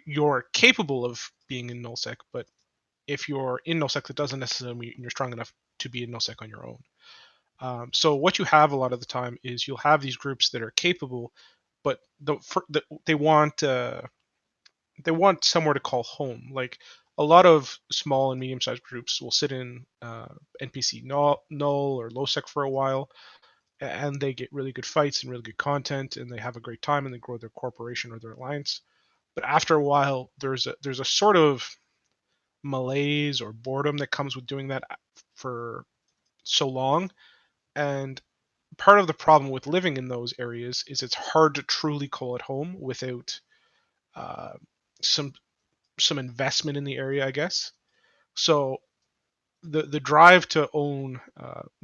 you're capable of being in nullsec, but if you're in nullsec, that doesn't necessarily mean you're strong enough to be in nullsec on your own. So what you have a lot of the time is you'll have these groups that are capable, but they want somewhere to call home. Like a lot of small and medium-sized groups will sit in NPC null or lowsec for a while, and they get really good fights and really good content, and they have a great time, and they grow their corporation or their alliance. But after a while, there's a sort of malaise or boredom that comes with doing that for so long. And part of the problem with living in those areas is it's hard to truly call it home without uh, some investment in the area, I guess. So the drive to own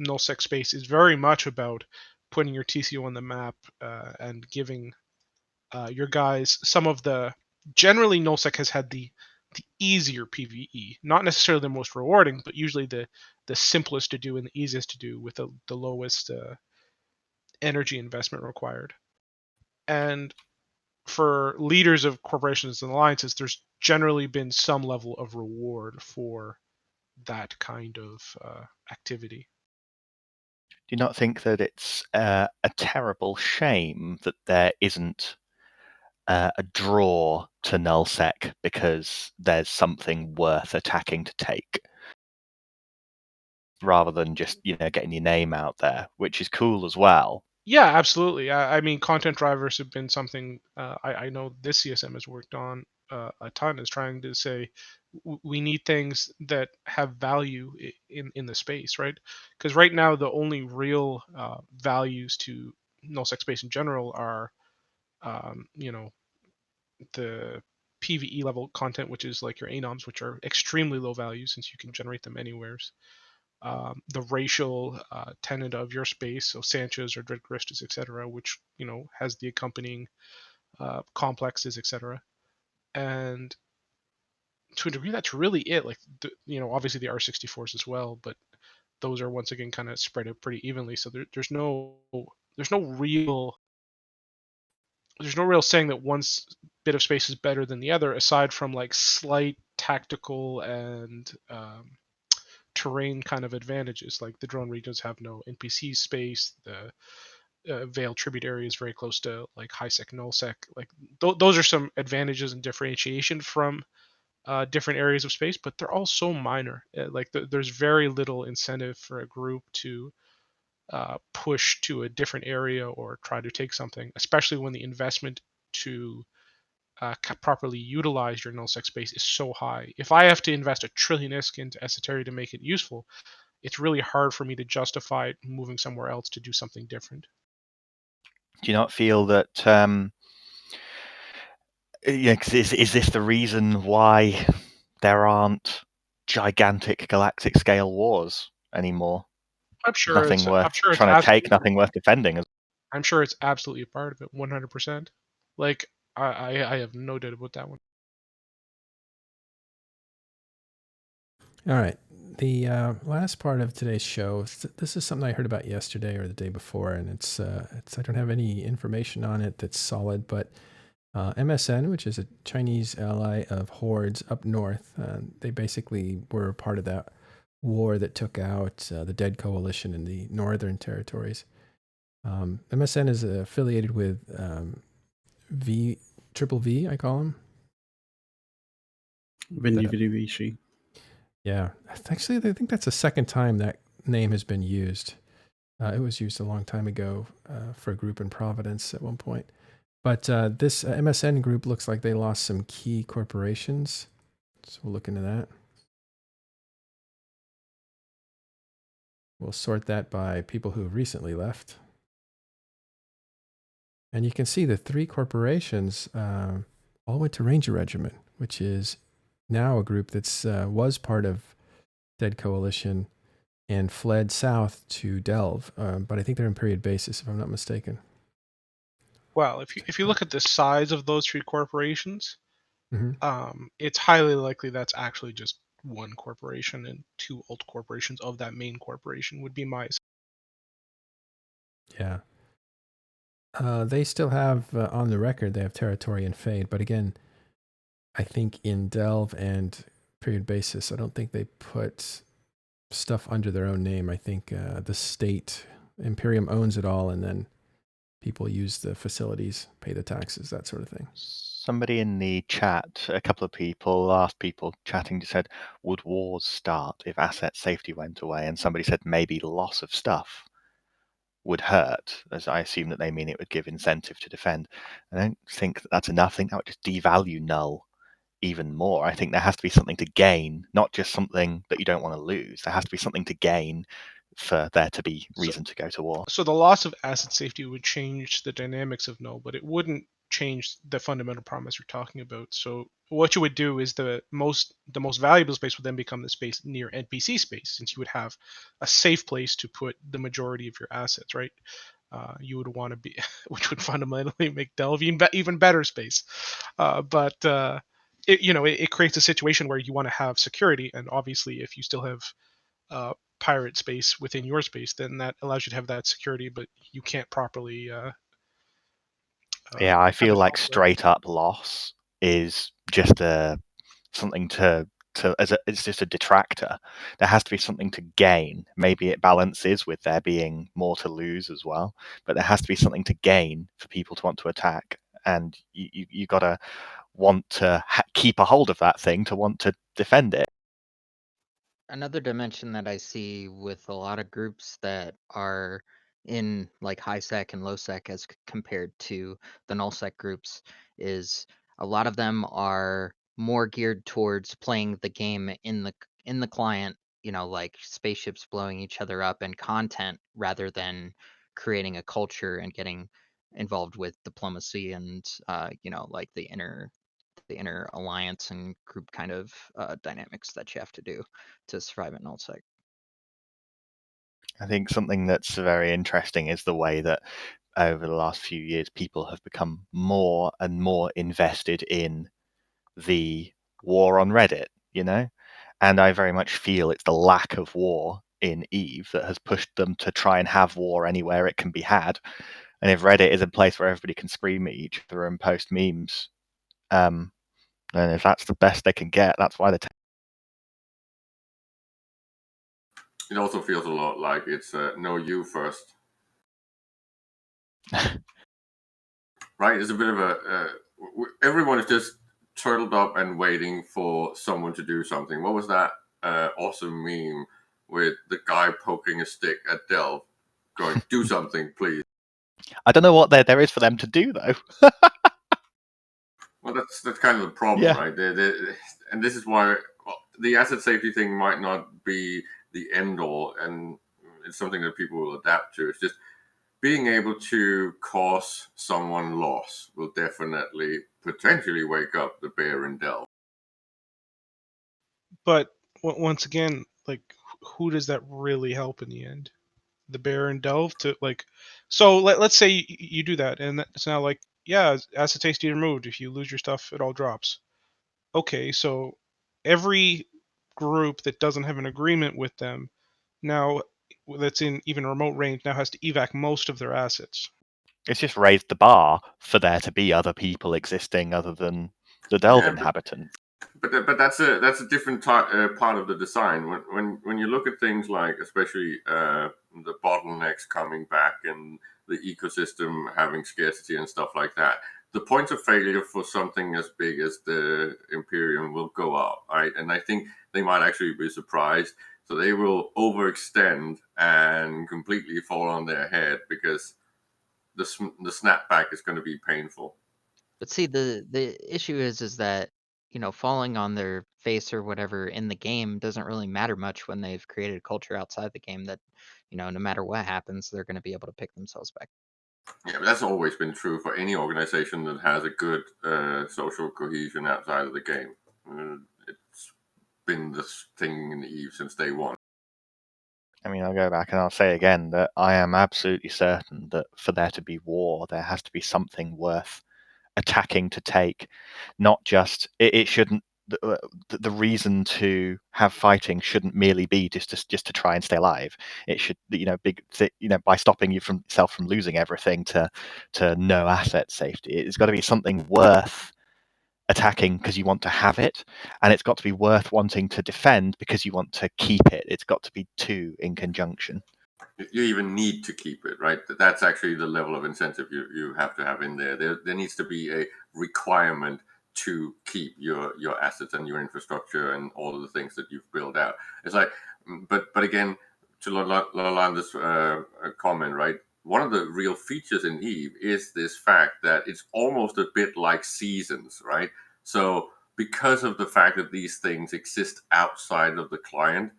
nullsec space is very much about putting your TCO on the map and giving your guys some of the. Generally, nullsec has had the easier PVE, not necessarily the most rewarding, but usually the simplest to do and the easiest to do with the lowest energy investment required. And for leaders of corporations and alliances, there's generally been some level of reward for that kind of activity. Do you not think that it's a terrible shame that there isn't a draw to nullsec because there's something worth attacking to take, rather than just getting your name out there, which is cool as well? Yeah, absolutely. I mean, content drivers have been something I know this CSM has worked on a ton, is trying to say we need things that have value in the space, right? Because right now the only real values to nullsec space in general are, the PVE level content, which is like your anoms, which are extremely low value since you can generate them anywheres. The racial tenant of your space, so Sanchez or Dreadgristus, etc., which has the accompanying complexes, etc. And to a degree, that's really it. Like obviously the R64s as well, but those are once again kind of spread out pretty evenly. So there's no real saying that one bit of space is better than the other, aside from like slight tactical and terrain kind of advantages. Like the drone regions have no NPC space. The Veil tribute area is very close to like highsec, nullsec. Like those are some advantages and differentiation from different areas of space, but they're all so minor. Like there's very little incentive for a group to push to a different area or try to take something, especially when the investment to properly utilize your nullsec space is so high. If I have to invest 1 trillion ISK into Esoteria to make it useful, it's really hard for me to justify moving somewhere else to do something different. Do you not feel that? Is this the reason why there aren't gigantic galactic scale wars anymore? I'm sure Nothing worth it's trying to take, nothing worth defending. I'm sure it's absolutely a part of it, 100%. Like I have no doubt about that one. All right. The last part of today's show, this is something I heard about yesterday or the day before, and it's I don't have any information on it that's solid, but MSN, which is a Chinese ally of Hordes up north, they basically were part of that war that took out the Dead Coalition in the northern territories. MSN is affiliated with Triple V, I call him. Vinny. Yeah, actually, I think that's the second time that name has been used. It was used a long time ago for a group in Providence at one point. But this MSN group looks like they lost some key corporations. So we'll look into that. We'll sort that by people who recently left. And you can see the 3 corporations all went to Ranger Regiment, which is now a group that's was part of Dead Coalition and fled south to Delve. But I think they're in period basis, if I'm not mistaken. Well, if you look at the size of those 3 corporations, Mm-hmm. it's highly likely that's actually just one corporation, and 2 alt corporations of that main corporation would be my. Yeah. They still have on the record, they have territory in Fade, but again, I think in Delve and Period Basis, I don't think they put stuff under their own name. I think the state, Imperium owns it all, and then people use the facilities, pay the taxes, that sort of thing. Somebody in the chat, a couple of people, last people chatting, just said, would wars start if asset safety went away? And somebody said maybe loss of stuff would hurt, as I assume that they mean it would give incentive to defend. I don't think that that's enough. I think that would just devalue null even more. I think there has to be something to gain, not just something that you don't want to lose. There has to be something to gain for there to be reason to go to war. So the loss of asset safety would change the dynamics of null, but it wouldn't change the fundamental promise you're talking about. So what you would do is the most valuable space would then become the space near NPC space, since you would have a safe place to put the majority of your assets, right? You would want to be, which would fundamentally make Delve even better space. But it creates a situation where you want to have security, and obviously, if you still have pirate space within your space, then that allows you to have that security, but you can't properly. Yeah, I have feel it like operate. straight up loss is just something it's just a detractor. There has to be something to gain. Maybe it balances with there being more to lose as well, but there has to be something to gain for people to want to attack, and you gotta want to keep a hold of that thing to want to defend it. Another dimension that I see with a lot of groups that are in like highsec and lowsec as compared to the nullsec groups is a lot of them are more geared towards playing the game in the client, like spaceships blowing each other up and content, rather than creating a culture and getting involved with diplomacy and like the inner alliance and group kind of dynamics that you have to do to survive at nullsec. I think something that's very interesting is the way that over the last few years people have become more and more invested in the war on Reddit, and I very much feel it's the lack of war in EVE that has pushed them to try and have war anywhere it can be had. And if Reddit is a place where everybody can scream at each other and post memes, and if that's the best they can get, that's why they're It also feels a lot like it's know you first. Right? It's a bit of everyone is just turtled up and waiting for someone to do something. What was that awesome meme with the guy poking a stick at Delve, going, "Do something, please"? I don't know what there is for them to do though. Well, that's kind of the problem, Yeah. right? And this is why the asset safety thing might not be the end all, and it's something that people will adapt to. It's just being able to cause someone loss will definitely potentially wake up the bear in Delve. But once again, like, who does that really help in the end? The bear in Delve to like. So let's say you do that, and it's now like, yeah, asset safety removed. If you lose your stuff, it all drops. Okay, so every group that doesn't have an agreement with them now, that's in even remote range, now has to evac most of their assets. It's just raised the bar for there to be other people existing other than the Delve inhabitants. But that's a different part of the design. When you look at things like, especially the bottlenecks coming back and the ecosystem having scarcity and stuff like that, the points of failure for something as big as the Imperium will go up, right? And I think they might actually be surprised. So they will overextend and completely fall on their head because the snapback is going to be painful. But see, the issue is that falling on their face or whatever in the game doesn't really matter much when they've created a culture outside the game that no matter what happens, they're going to be able to pick themselves back. Yeah, but that's always been true for any organization that has a good social cohesion outside of the game. It's been this thing in EVE since day one. I mean, I'll go back and I'll say again that I am absolutely certain that for there to be war, there has to be something worth attacking to take. Not just, it shouldn't the reason to have fighting shouldn't merely be just to try and stay alive. It should, by stopping yourself from losing everything to no asset safety. It's got to be something worth attacking because you want to have it, and it's got to be worth wanting to defend because you want to keep it. It's got to be two in conjunction. You even need to keep it, right? That's actually the level of incentive you have to have in there. There needs to be a requirement to keep your assets and your infrastructure and all of the things that you've built out. It's like, but again, to Lolanda's comment, right? One of the real features in Eve is this fact that it's almost a bit like seasons, right? So because of the fact that these things exist outside of the client,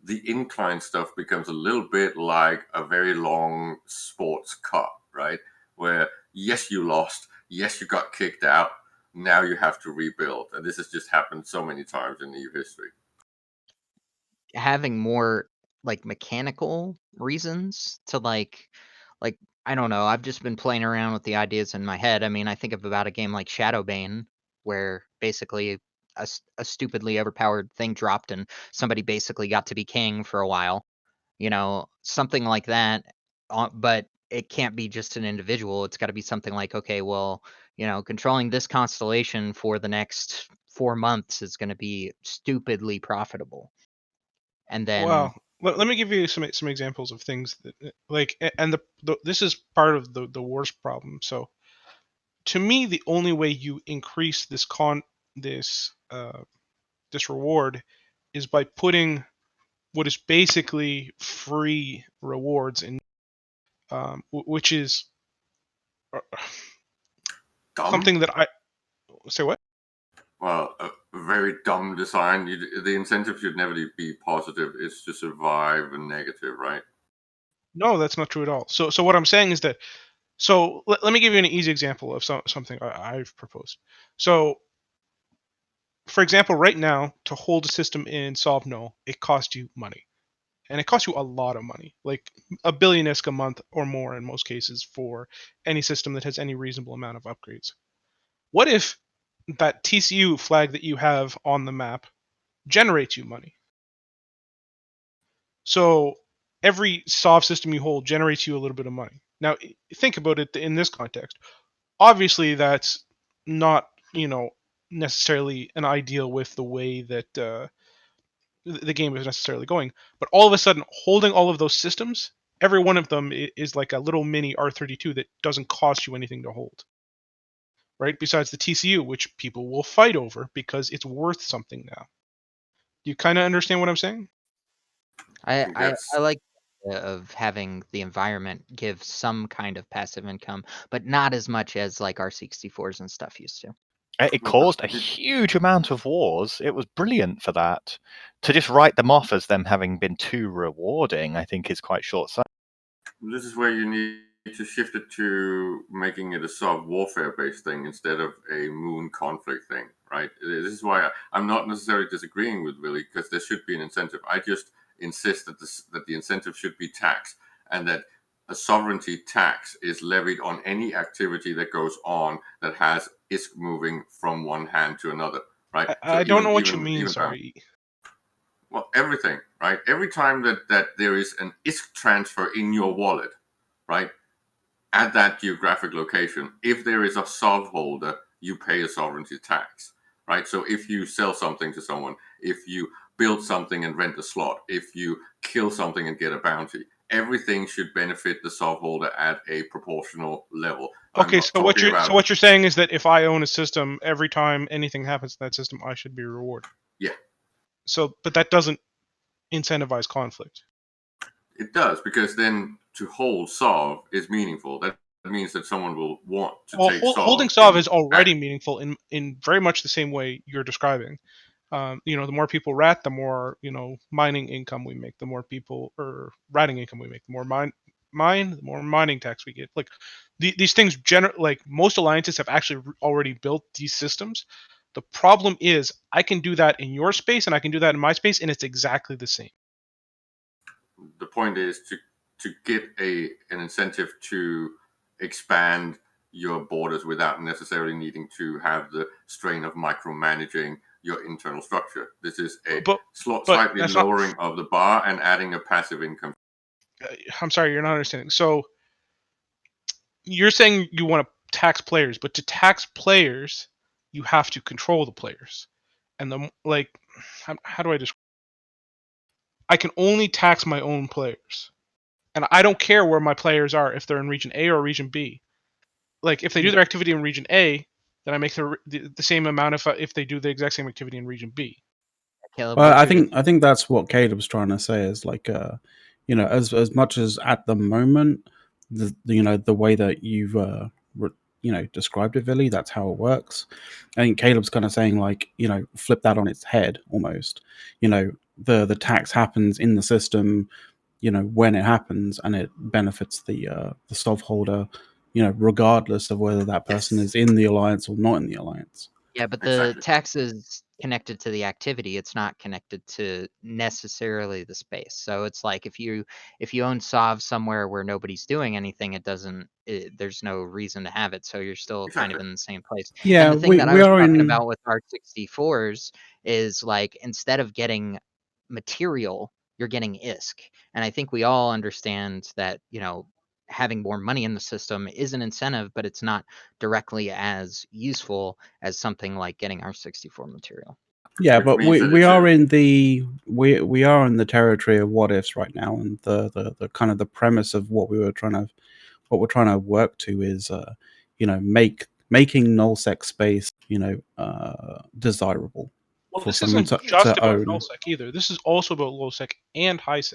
the incline stuff becomes a little bit like a very long sports cup, right? Where yes, you lost, yes, you got kicked out, now you have to rebuild. And this has just happened so many times in EU history. Having more like mechanical reasons to like I don't know, I've just been playing around with the ideas in my head. I mean, I think about a game like Shadowbane where basically a stupidly overpowered thing dropped and somebody basically got to be king for a while. Something like that. But it can't be just an individual. It's got to be something like, okay, well, controlling this constellation for the next 4 months is going to be stupidly profitable. And then Well, let me give you some examples of things that and this is part of the wars problem. So to me, the only way you increase this this reward is by putting what is basically free rewards in, which is something that I say what? Well, a very dumb design. The incentive should never be positive. It's to survive a negative, right? No, that's not true at all. So what I'm saying is that, so let me give you an easy example of something I've proposed. So, for example, right now, to hold a system in solve null, it costs you money. And it costs you a lot of money, like a billion ISK a month or more in most cases for any system that has any reasonable amount of upgrades. What if that TCU flag that you have on the map generates you money? So every solve system you hold generates you a little bit of money. Now, think about it in this context. Obviously, that's not, necessarily an ideal with the way that the game is necessarily going. But all of a sudden, holding all of those systems, every one of them is like a little mini R32 that doesn't cost you anything to hold. Right? Besides the TCU, which people will fight over because it's worth something now. Do you kind of understand what I'm saying? I like the idea of having the environment give some kind of passive income, but not as much as like R64s and stuff used to. It caused a huge amount of wars. It was brilliant for that. To just write them off as them having been too rewarding, I think, is quite short-sighted. This is where you need to shift it to making it a sort of warfare-based thing instead of a moon conflict thing, right? This is why I'm not necessarily disagreeing with Willie, because there should be an incentive. I just insist that the incentive should be taxed, and that a sovereignty tax is levied on any activity that goes on that has ISK moving from one hand to another, right? I don't know what you mean, sorry. Well, everything, right? Every time that there is an ISK transfer in your wallet, right, at that geographic location, if there is a solve holder, you pay a sovereignty tax, right? So if you sell something to someone, if you build something and rent a slot, if you kill something and get a bounty, everything should benefit the solve holder at a proportional level. Okay, so what you're saying is that if I own a system, every time anything happens to that system, I should be rewarded. Yeah. So, but that doesn't incentivize conflict. It does, because then to hold solve is meaningful. That means that someone will want to take solve. Holding solve is already meaningful in very much the same way you're describing. The more people rat, the more mining income we make. The more people or ratting income we make, the more the more mining tax we get. Like these things, like most alliances have actually already built these systems. The problem is I can do that in your space and I can do that in my space, and it's exactly the same. The point is to get an incentive to expand your borders without necessarily needing to have the strain of micromanaging your internal structure. This is a But slightly that's not. lowering of the bar and adding a passive income. I'm sorry, you're not understanding. So you're saying you want to tax players, but to tax players, you have to control the players. And how do I describe? I can only tax my own players, and I don't care where my players are, if they're in region A or region B. Like if they do their activity in region A, then I make the same amount if they do the exact same activity in region B. Caleb, Well, what's I your think that's what Caleb's trying to say is like, as much as at the moment, the way that you've described it, Villy, that's how it works. I think Caleb's kind of saying like, flip that on its head almost. The tax happens in the system, when it happens, and it benefits the stallholder, regardless of whether that person is in the alliance or not in the alliance. Yeah, but the Exactly. tax is connected to the activity. It's not connected to necessarily the space. So it's like if you own Sov somewhere where nobody's doing anything, there's no reason to have it. So you're still kind of Exactly. in the same place. Yeah, And the thing that I we was are talking in. about with R64s is like instead of getting material, you're getting ISK. And I think we all understand that, having more money in the system is an incentive, but it's not directly as useful as something like getting R64 material. Yeah, Which but means that we it's are in the we are in the territory of what ifs right now, and the kind of the premise of what we're trying to work to is making nullsec space desirable Well, for this someone isn't just to about own. nullsec either. This is also about lowsec and highsec.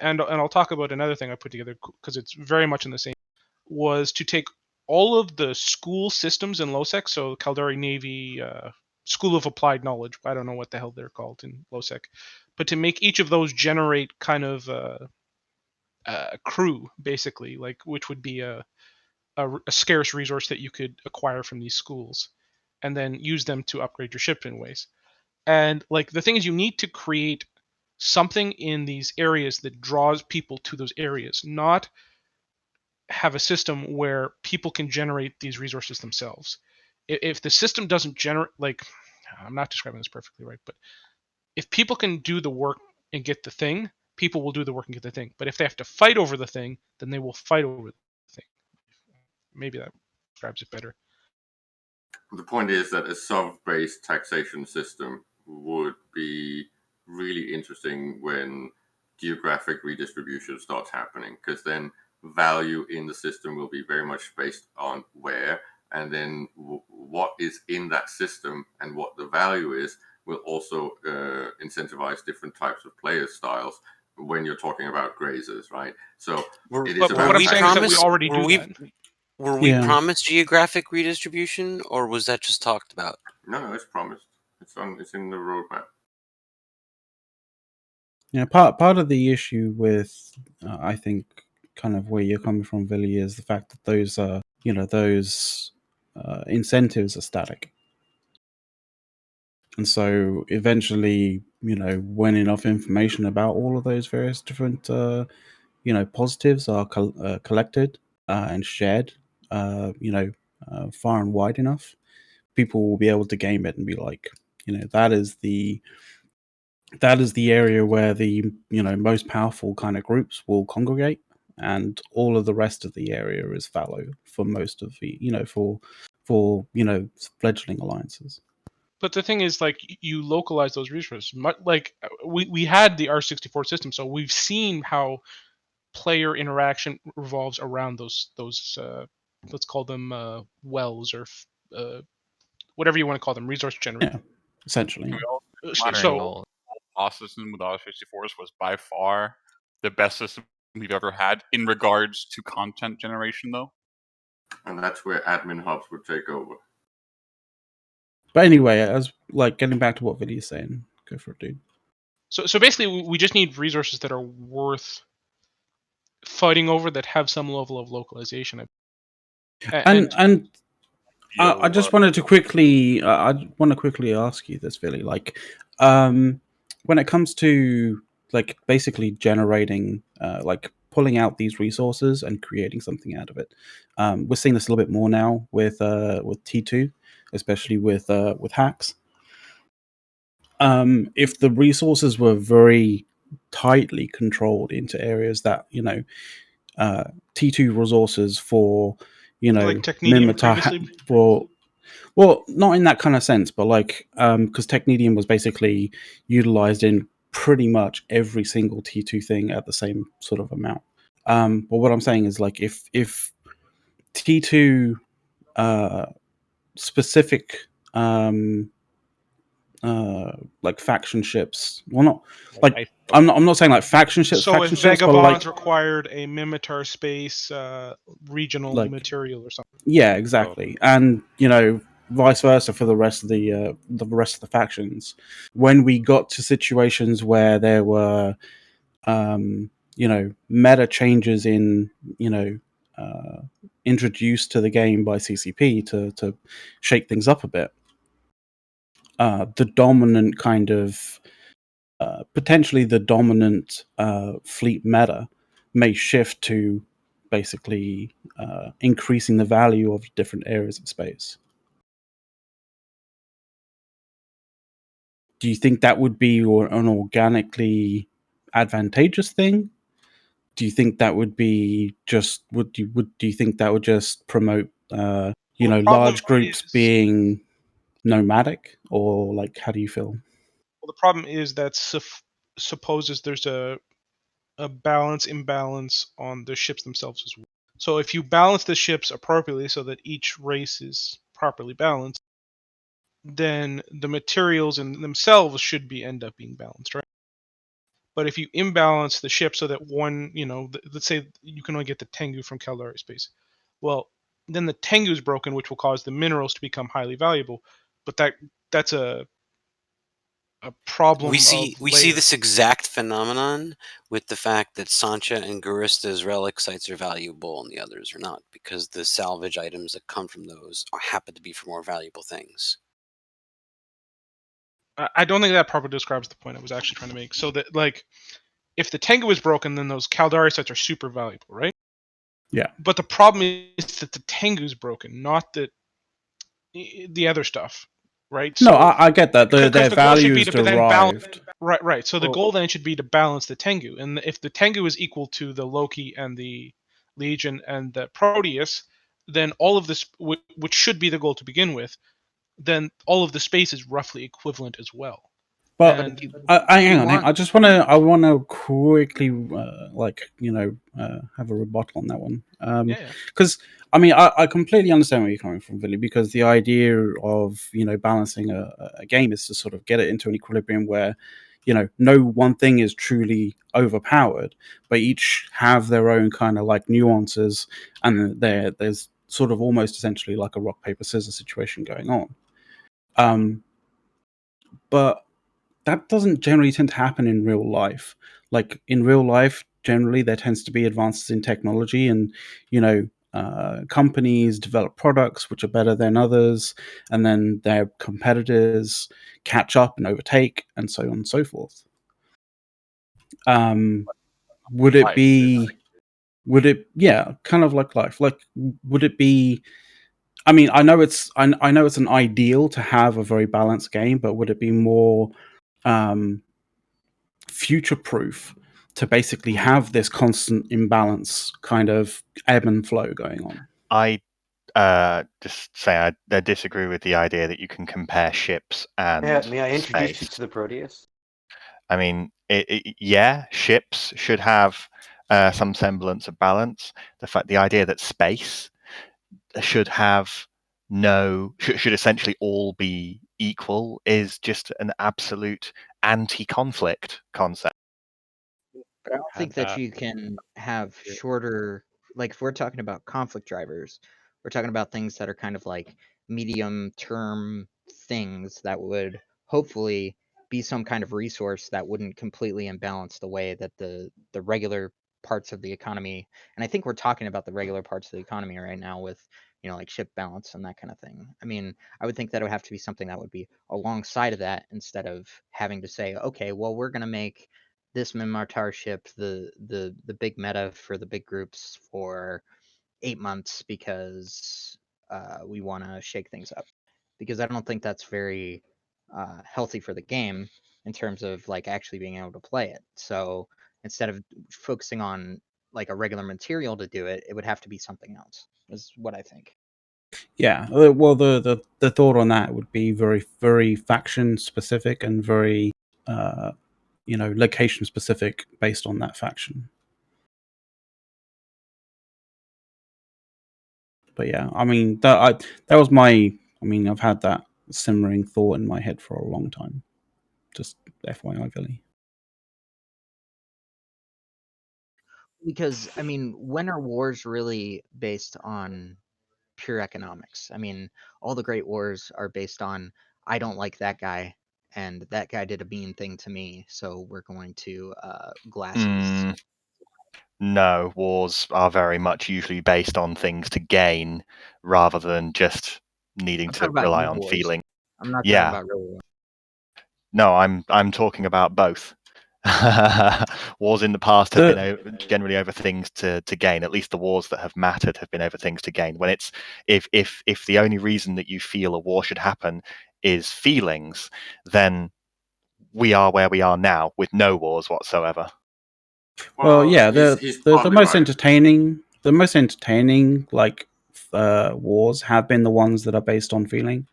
And I'll talk about another thing I put together because it's very much in the same. Was to take all of the school systems in lowsec, so Caldari Navy, School of Applied Knowledge. I don't know what the hell they're called in lowsec, but to make each of those generate kind of a crew, basically, like which would be a scarce resource that you could acquire from these schools, and then use them to upgrade your ship in ways. And like the thing is, you need to create something in these areas that draws people to those areas, not have a system where people can generate these resources themselves. If the system doesn't generate, like, I'm not describing this perfectly right, but if people can do the work and get the thing, people will do the work and get the thing. But if they have to fight over the thing, then they will fight over the thing. Maybe that describes it better. The point is that a Sov-based taxation system would be really interesting when geographic redistribution starts happening, because then value in the system will be very much based on where, and then what is in that system and what the value is will also incentivize different types of player styles when you're talking about grazers, right? So it is But about what I'm saying is that we taxation. already do that. Were we Yeah. promised geographic redistribution, or was that just talked about? No, it's promised. It's in the roadmap. Yeah, part of the issue with I think kind of where you're coming from, Villy, is the fact that those incentives are static. And so eventually, when enough information about all of those various different, positives are collected and shared, far and wide enough, people will be able to game it and be like, that is the area where the most powerful kind of groups will congregate, and all of the rest of the area is fallow for most of the for fledgling alliances. But the thing is, like, you localize those resources. Like we had the R64 system, so we've seen how player interaction revolves around those let's call them wells or whatever you want to call them, resource generators. Yeah, essentially. So boss system with R64s was by far the best system we've ever had in regards to content generation, though. And that's where admin hubs would take over. But anyway, as like getting back to what Vidya's saying, go for it, dude. So basically, we just need resources that are worth fighting over, that have some level of localization. And I just wanted to quickly, ask you this, Billy. Like, when it comes to like basically generating, like pulling out these resources and creating something out of it, we're seeing this a little bit more now with T2. especially with hacks. If the resources were very tightly controlled into areas that, you know, T2 resources for, you know, like Technetium previously. Well, not in that kind of sense, but like, because Technetium was basically utilized in pretty much every single T2 thing at the same sort of amount. But what I'm saying is, like, if T2 specific like faction ships, well, not like I'm not saying like faction ships, So if but Vagabonds like, required a Mimitar space regional like, material or something. yeah, exactly. And, you know, vice versa for the rest of the factions. When we got to situations where there were, you know, meta changes in, you know, introduced to the game by CCP to shake things up a bit, the dominant kind of potentially the dominant fleet meta may shift to basically increasing the value of different areas of space. Do you think that would be an organically advantageous thing? Do you think that would be just do you think that would just promote you know, large groups being nomadic, or like, how do you feel? Well, the problem is that supposes there's a imbalance on the ships themselves as well. So if you balance the ships appropriately so that each race is properly balanced, then the materials in themselves should end up being balanced, right? But if you imbalance the ship so that one, you know, let's say you can only get the Tengu from Caldari space, well, then the Tengu is broken, which will cause the minerals to become highly valuable. But that's a problem. We see this exact phenomenon with the fact that Sancha and Garista's relic sites are valuable and the others are not, because the salvage items that come from those happen to be for more valuable things. I don't think that properly describes the point I was actually trying to make. So that, like, if the Tengu is broken, then those Caldari sites are super valuable, right? Yeah. But the problem is that the Tengu is broken, not the other stuff, right? No, So, I get that. Their the value is derived. Right. So the goal then should be to balance the Tengu, and if the Tengu is equal to the Loki and the Legion and the Proteus, then all of this, which should be the goal to begin with, then all of the space is roughly equivalent as well. But and hang on. I just want to quickly like, you know, have a rebuttal on that one. Because I mean, I completely understand where you're coming from, Billy, because the idea of, you know, balancing a game is to sort of get it into an equilibrium where, you know, no one thing is truly overpowered, but each have their own kind of like nuances, and there's sort of almost essentially like a rock paper scissors situation going on. But that doesn't generally tend to happen in real life. Like, in real life, generally there tends to be advances in technology, and, you know, companies develop products which are better than others, and then their competitors catch up and overtake, and so on and so forth. Would it be kind of like life? Like, would it be? I mean, I know it's an ideal to have a very balanced game, but would it be more future proof to basically have this constant imbalance kind of ebb and flow going on? I just say I disagree with the idea that you can compare ships and may I introduce space. you to the Proteus? I mean, yeah, ships should have some semblance of balance. The idea that space should have should essentially all be equal is just an absolute anti-conflict concept. But I don't think that you can have shorter, like, if we're talking about conflict drivers, we're talking about things that are kind of like medium term things that would hopefully be some kind of resource that wouldn't completely imbalance the way that the regular parts of the economy, and I think we're talking about the regular parts of the economy right now with, you know, like ship balance and that kind of thing. I mean, I would think that it would have to be something that would be alongside of that, instead of having to say, okay, well, we're going to make this Minmatar ship the big meta for the big groups for 8 months because we want to shake things up. because I don't think that's very healthy for the game in terms of like actually being able to play it. So instead of focusing on like a regular material to do it, it would have to be something else, is what I think. Yeah, well, the thought on that would be very, very faction specific and very, location specific based on that faction. But yeah, I mean, that was my. I mean, I've had that simmering thought in my head for a long time. Just FYI, Billy. Because I mean, when are wars really based on pure economics? I mean, all the great wars are based on I don't like that guy, and that guy did a mean thing to me, so we're going to glasses. No, wars are very much usually based on things to gain rather than just needing I'm to talking about rely you on wars. feeling. I'm not talking Yeah. about real wars. No, I'm talking about both. Wars in the past have been generally over things to gain. At least the wars that have mattered have been over things to gain. When it's if the only reason that you feel a war should happen is feelings, then we are where we are now with no wars whatsoever. Well, yeah, he's the partly most right. entertaining like wars have been the ones that are based on feeling,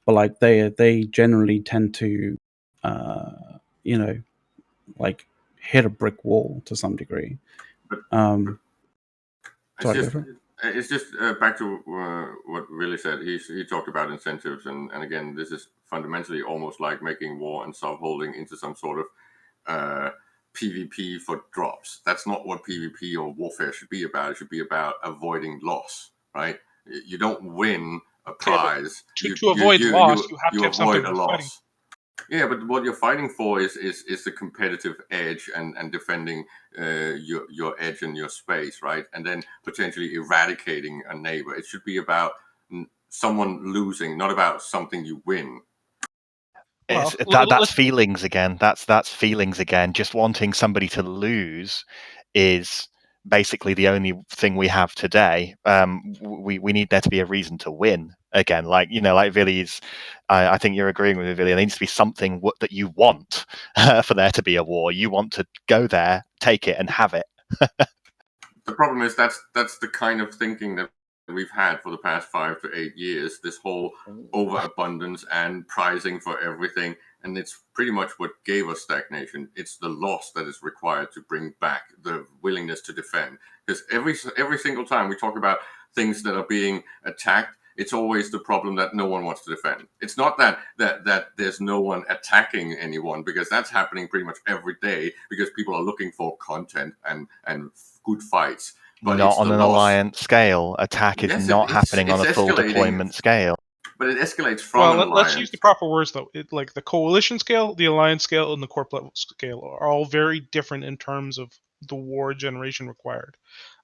but like they generally tend to, like hit a brick wall to some degree. It's just back to what Willie said. He talked about incentives, and again, this is fundamentally almost like making war and self-holding into some sort of PvP for drops. That's not what PvP or warfare should be about. It should be about avoiding loss, right? You don't win a prize. To avoid loss, you have to have something avoid a worth fighting. loss. Yeah, but what you're fighting for is the competitive edge and defending your edge and your space, right? And then potentially eradicating a neighbor. It should be about someone losing, not about something you win. Well, that's feelings again. That's feelings again. Just wanting somebody to lose is basically the only thing we have today. We need there to be a reason to win again. Like Villy's. I think you're agreeing with me, Villy. There needs to be something that you want for there to be a war. You want to go there, take it, and have it. The problem is that's the kind of thinking that we've had for the past 5 to 8 years. This whole overabundance and pricing for everything. And it's pretty much what gave us stagnation. It's the loss that is required to bring back the willingness to defend. Because every single time we talk about things that are being attacked, it's always the problem that no one wants to defend. It's not that there's no one attacking anyone, because that's happening pretty much every day because people are looking for content and good fights. But not on an alliance scale. Attack is not happening on a full deployment scale. But it escalates from an alliance. Let's use the proper words, though. Like the coalition scale, the alliance scale, and the corp level scale are all very different in terms of the war generation required.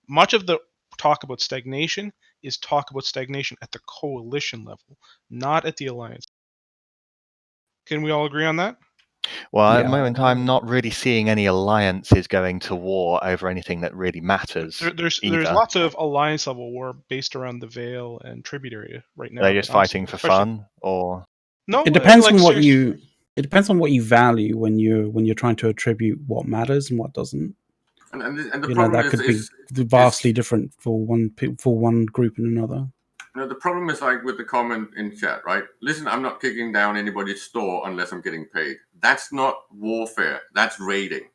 Much of the talk about stagnation is talk about stagnation at the coalition level, not at the alliance. Can we all agree on that? Well, at the moment, I'm not really seeing any alliances going to war over anything that really matters. There's lots of alliance level war based around the Vale and Tribute area right now. They're just fighting for fun, or no? It depends on what you. It depends on what you value when you're trying to attribute what matters and what doesn't. And the problem that could be vastly different for one group and another. The problem is like with the comment in chat, right? Listen, I'm not kicking down anybody's store unless I'm getting paid. That's not warfare. That's raiding.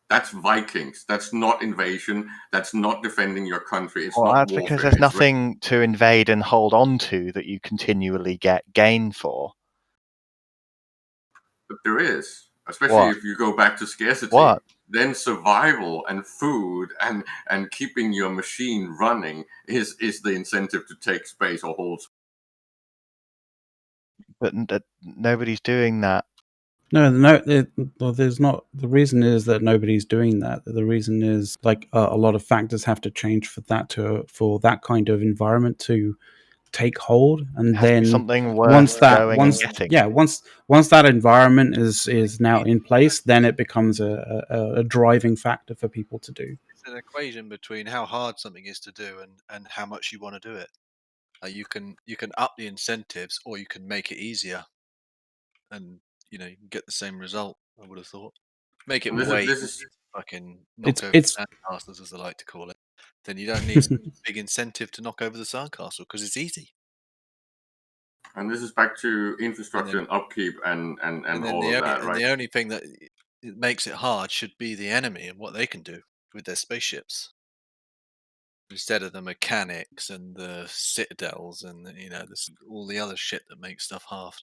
That's Vikings. That's not invasion. That's not defending your country. It's not that's warfare. Because there's nothing to invade and hold on to that you continually get gain for. But there is, especially if you go back to scarcity. What? Then survival and food and keeping your machine running is the incentive to take space or hold. But nobody's doing that. No, there's not. The reason is that nobody's doing that. The reason is like a lot of factors have to change for that kind of environment to take hold, and then something once that environment is now in place, then it becomes a driving factor for people to do. It's an equation between how hard something is to do and how much you want to do it. You can up the incentives, or you can make it easier, and you know you can get the same result. I would have thought. Make it And this way is easier to fucking knock It's over it's the sandcastles, as I like to call it. Then you don't need a big incentive to knock over the sandcastle because it's easy. and this is back to infrastructure and upkeep and And then all of that, right? the only thing that it makes it hard should be the enemy and what they can do with their spaceships, instead of the mechanics and the citadels and all the other shit that makes stuff hard.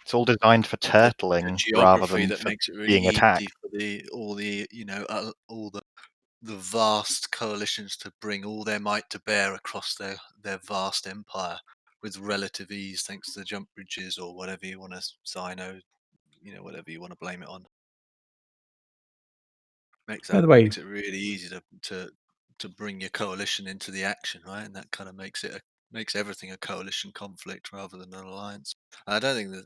It's all designed for The turtling rather geography than that for makes it really being attacked. easy for all the vast coalitions to bring all their might to bear across their vast empire with relative ease, thanks to the jump bridges or whatever you want to whatever you want to blame it on. By the way, Makes it really easy to bring your coalition into the action, right? And that kind of makes everything a coalition conflict rather than an alliance. I don't think that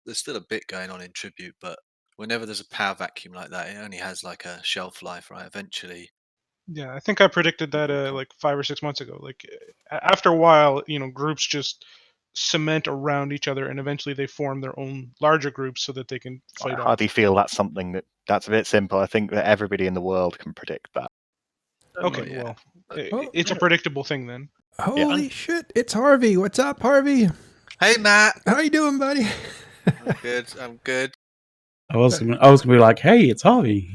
there's still a bit going on in Tribute, but whenever there's a power vacuum like that, it only has like a shelf life, right? Eventually, Yeah, I think I predicted that like 5 or 6 months ago. Like after a while, groups just cement around each other, and eventually they form their own larger groups so that they can I fight off. hardly feel that's something that's a bit simple. I think that everybody in the world can predict that. Okay, yeah. well, Oh. it's a predictable thing then. Holy shit! It's Harvey. What's up, Harvey? Hey, Matt. How you doing, buddy? I'm good. I'm good. I was gonna be like, hey, it's Harvey.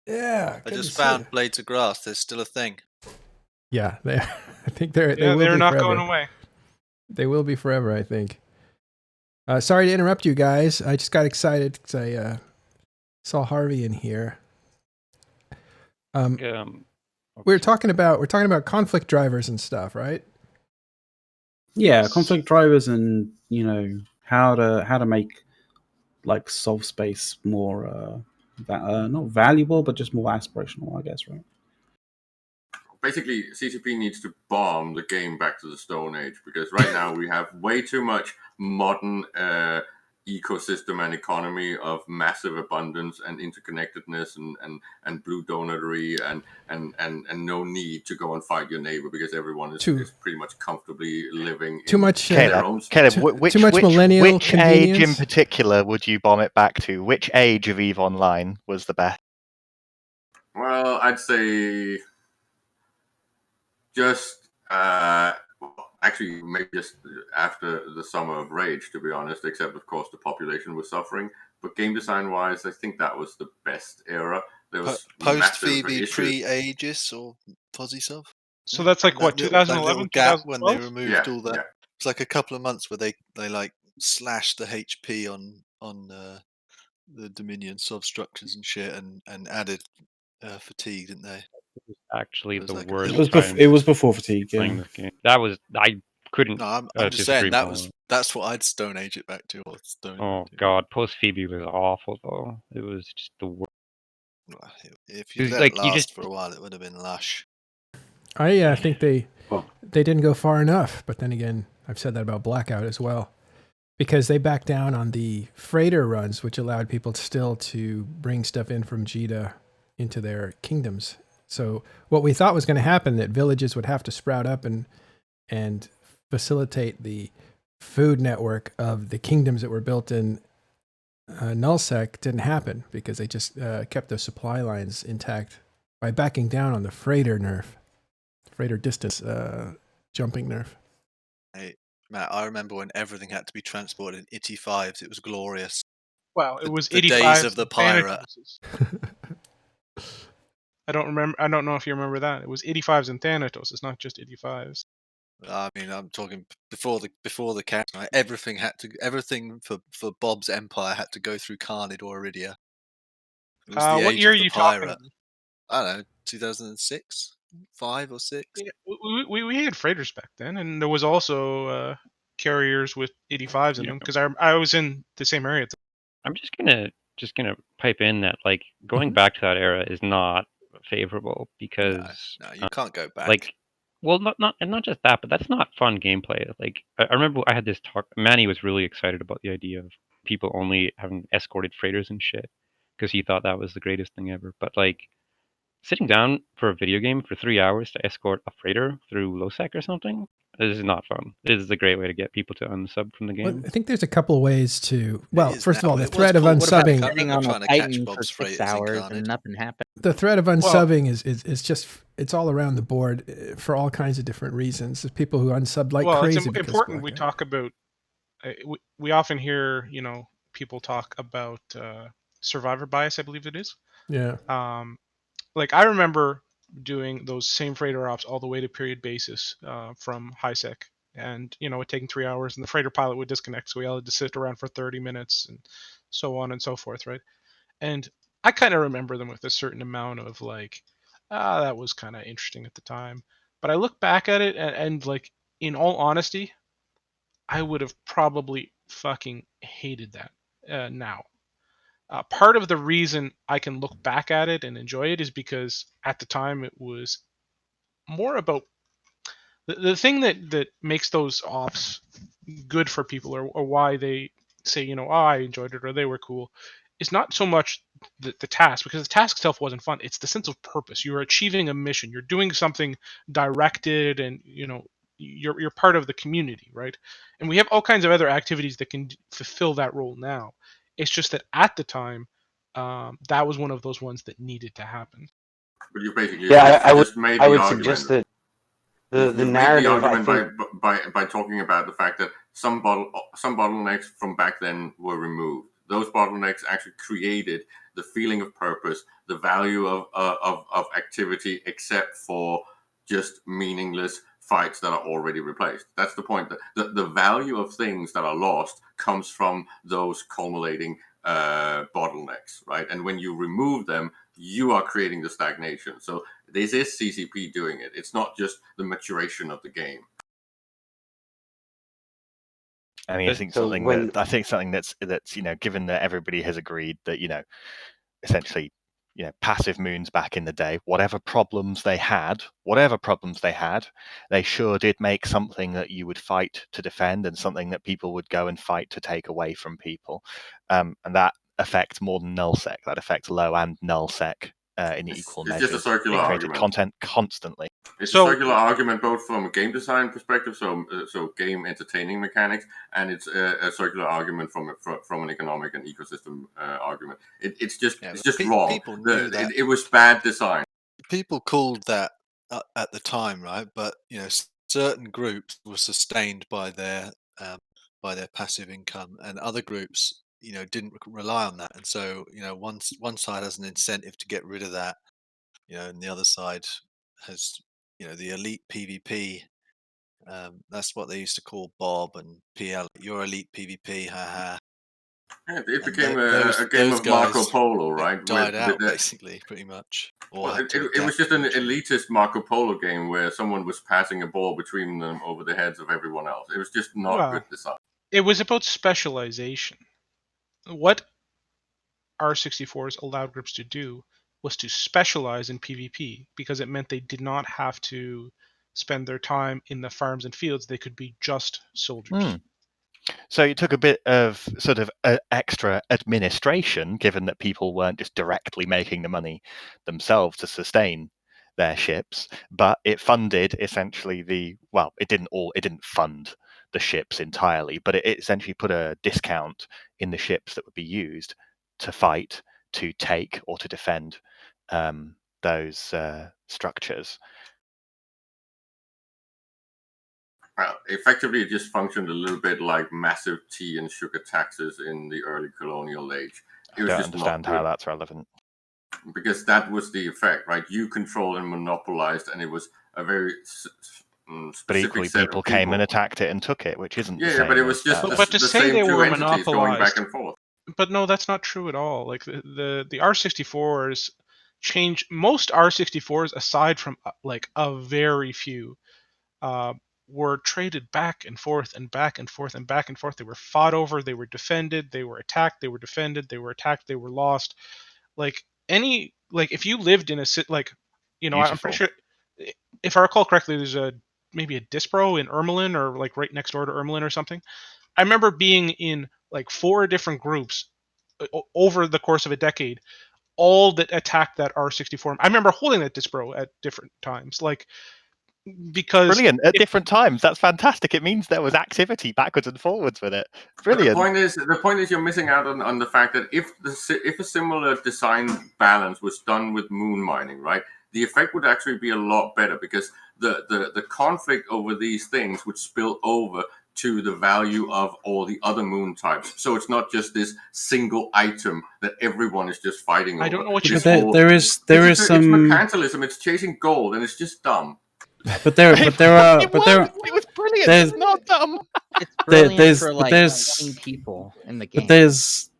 Yeah, I good just to see found you. blades of grass. There's still a thing. Yeah, I think they Yeah, will they're be not forever. going away. They will be forever, I think. Sorry to interrupt you guys. I just got excited because I saw Harvey in here. We're talking about conflict drivers and stuff, right? Yeah, conflict drivers, and how to make like solve space more not valuable, but just more aspirational, I guess, right? Basically, CCP needs to bomb the game back to the Stone Age, because right now we have way too much modern ecosystem and economy of massive abundance and interconnectedness and blue donutry and no need to go and fight your neighbor, because everyone is pretty much comfortably living too much their own Caleb, too much millennial which convenience? age in particular would you bomb it back to? Which age of EVE Online was the best? Well, I'd say just actually maybe just after the Summer of Rage, to be honest, except of course the population was suffering. But game design wise, I think that was the best era. There was Post massive Phoebe, issues. pre-Aegis or Fozzy So that's like what, that 2011, little gap when they 2012? removed all that. It's like a couple of months where they like slashed the HP on the Dominion substructures and shit, and added fatigue, didn't they? Actually, It was the like a worst. It was before fatigue. playing Yeah. this game. That was I couldn't. No, I'm just saying disagree more. that's what I'd Stone Age it back to. Or Stone Oh god, post Phoebe was awful though. It was just the worst. If you It was let like, it you last just- for a while, it would have been lush. I think they didn't go far enough. But then again, I've said that about Blackout as well, because they backed down on the freighter runs, which allowed people still to bring stuff in from Jita into their kingdoms. So what we thought was going to happen, that villages would have to sprout up and facilitate the food network of the kingdoms that were built in nullsec, didn't happen, because they just kept those supply lines intact by backing down on the freighter distance jumping nerf. Hey, Matt, I remember when everything had to be transported in 85s. It was glorious. Wow, it was the 85s days of the and pirate. I don't know if you remember that. It was 85s and Thanatos. It's not just 85s. I mean, I'm talking before the cat. Right? Everything for Bob's empire had to go through Carnid or Iridia. It was the What age year of are the you pirate. talking? I don't know, 2006, 5 or 6. Yeah, we had freighters back then, and there was also carriers with 85s in them, because I was in the same area. I'm just gonna pipe in that, like, going back to that era is not favorable, because no, you can't go back. Like, well, not just that, but that's not fun gameplay. Like, I remember I had this talk. Manny was really excited about the idea of people only having escorted freighters and shit, because he thought that was the greatest thing ever. But like, sitting down for a video game for 3 hours to escort a freighter through low-sec or something, this is not fun. This is a great way to get people to unsub from the game. Well, I think there's a couple of ways to. Well, is first of now. all, the It was threat of cool. What about unsubbing. I sitting remember on a trying to catch Titan for Bob's 6 freighters hours incarnate. and nothing happened? The threat of unsubbing is just, it's all around the board for all kinds of different reasons. There's people who unsub like well, crazy. it's because important we blackout. talk about. We often hear, people talk about survivor bias. I believe it is. Yeah. Like I remember doing those same freighter ops all the way to period basis from highsec, and it taking 3 hours, and the freighter pilot would disconnect, so we all had to sit around for 30 minutes, and so on and so forth, right? And I kind of remember them with a certain amount of like, that was kind of interesting at the time. But I look back at it, and like, in all honesty, I would have probably fucking hated that now. Part of the reason I can look back at it and enjoy it is because at the time it was more about the thing that makes those ops good for people, or why they say, oh, I enjoyed it or they were cool, is not so much the task, because the task itself wasn't fun. It's the sense of purpose. You're achieving a mission. You're doing something directed, and you're part of the community, right? And we have all kinds of other activities that can fulfill that role now. It's just that at the time, that was one of those ones that needed to happen. But you basically I just made the would argument. suggest that the You've narrative, made the I argument think, by talking about the fact that some bottlenecks from back then were removed. Those bottlenecks actually created the feeling of purpose, the value of activity, except for just meaningless fights that are already replaced. That's the point. The value of things that are lost comes from those culminating bottlenecks, right? And when you remove them, you are creating the stagnation. So this is CCP doing it. It's not just the maturation of the game. I mean, I think something that's given that everybody has agreed that essentially passive moons back in the day, whatever problems they had, they sure did make something that you would fight to defend, and something that people would go and fight to take away from people, and that affects more than nullsec. That affects low and nullsec in equal measures. It's just a circular it created argument. Content constantly. It's a circular argument both from a game design perspective, so game entertaining mechanics, and it's a circular argument from an economic and ecosystem argument. It's just wrong. People knew that. It was bad design. People called that at the time, right? But certain groups were sustained by their passive income, and other groups didn't rely on that. And so one side has an incentive to get rid of that, and the other side has the elite PvP. That's what they used to call Bob and PL. Your elite PvP, haha. It became a game of Marco Polo, right? Died out basically, pretty much. It was just an elitist Marco Polo game where someone was passing a ball between them over the heads of everyone else. It was just not good design. It was about specialization. What R64s allowed groups to do was to specialize in PvP, because it meant they did not have to spend their time in the farms and fields. They could be just soldiers. So it took a bit of sort of extra administration, given that people weren't just directly making the money themselves to sustain their ships, but it funded essentially it didn't fund the ships entirely, but it essentially put a discount in the ships that would be used to fight, to take, or to defend those structures. Effectively, it just functioned a little bit like massive tea and sugar taxes in the early colonial age. I don't understand how that's relevant. Because that was the effect, right? You controlled and monopolized, and it was a very but equally, people came and attacked it and took it, which isn't the same. Yeah, but it was just but to say they were monopolized, going back and forth. But no, that's not true at all. Like the R64s changed. Most R64s, aside from like a very few, were traded back and forth and back and forth and back and forth. They were fought over. They were defended. They were attacked. They were defended. They were attacked. They were lost. Like if you lived in a I'm pretty sure, if I recall correctly, there's maybe a Dispro in Ermelin, or like right next door to Ermelin or something. I remember being in like 4 different groups over the course of a decade, all that attacked that R64. I remember holding that Disbro at different times, like, because brilliant at different times. That's fantastic. It means there was activity backwards and forwards with it. Brilliant. The point is you're missing out on the fact that if a similar design balance was done with moon mining, right, the effect would actually be a lot better, because the conflict over these things would spill over to the value of all the other moon types. So it's not just this single item that everyone is just fighting over. I don't know what you're But saying. there is It's some mercantilism. It's chasing gold, and it's just dumb. but there it was brilliant. It's not dumb. It's brilliant there's- for but like there's- 20 people in the game.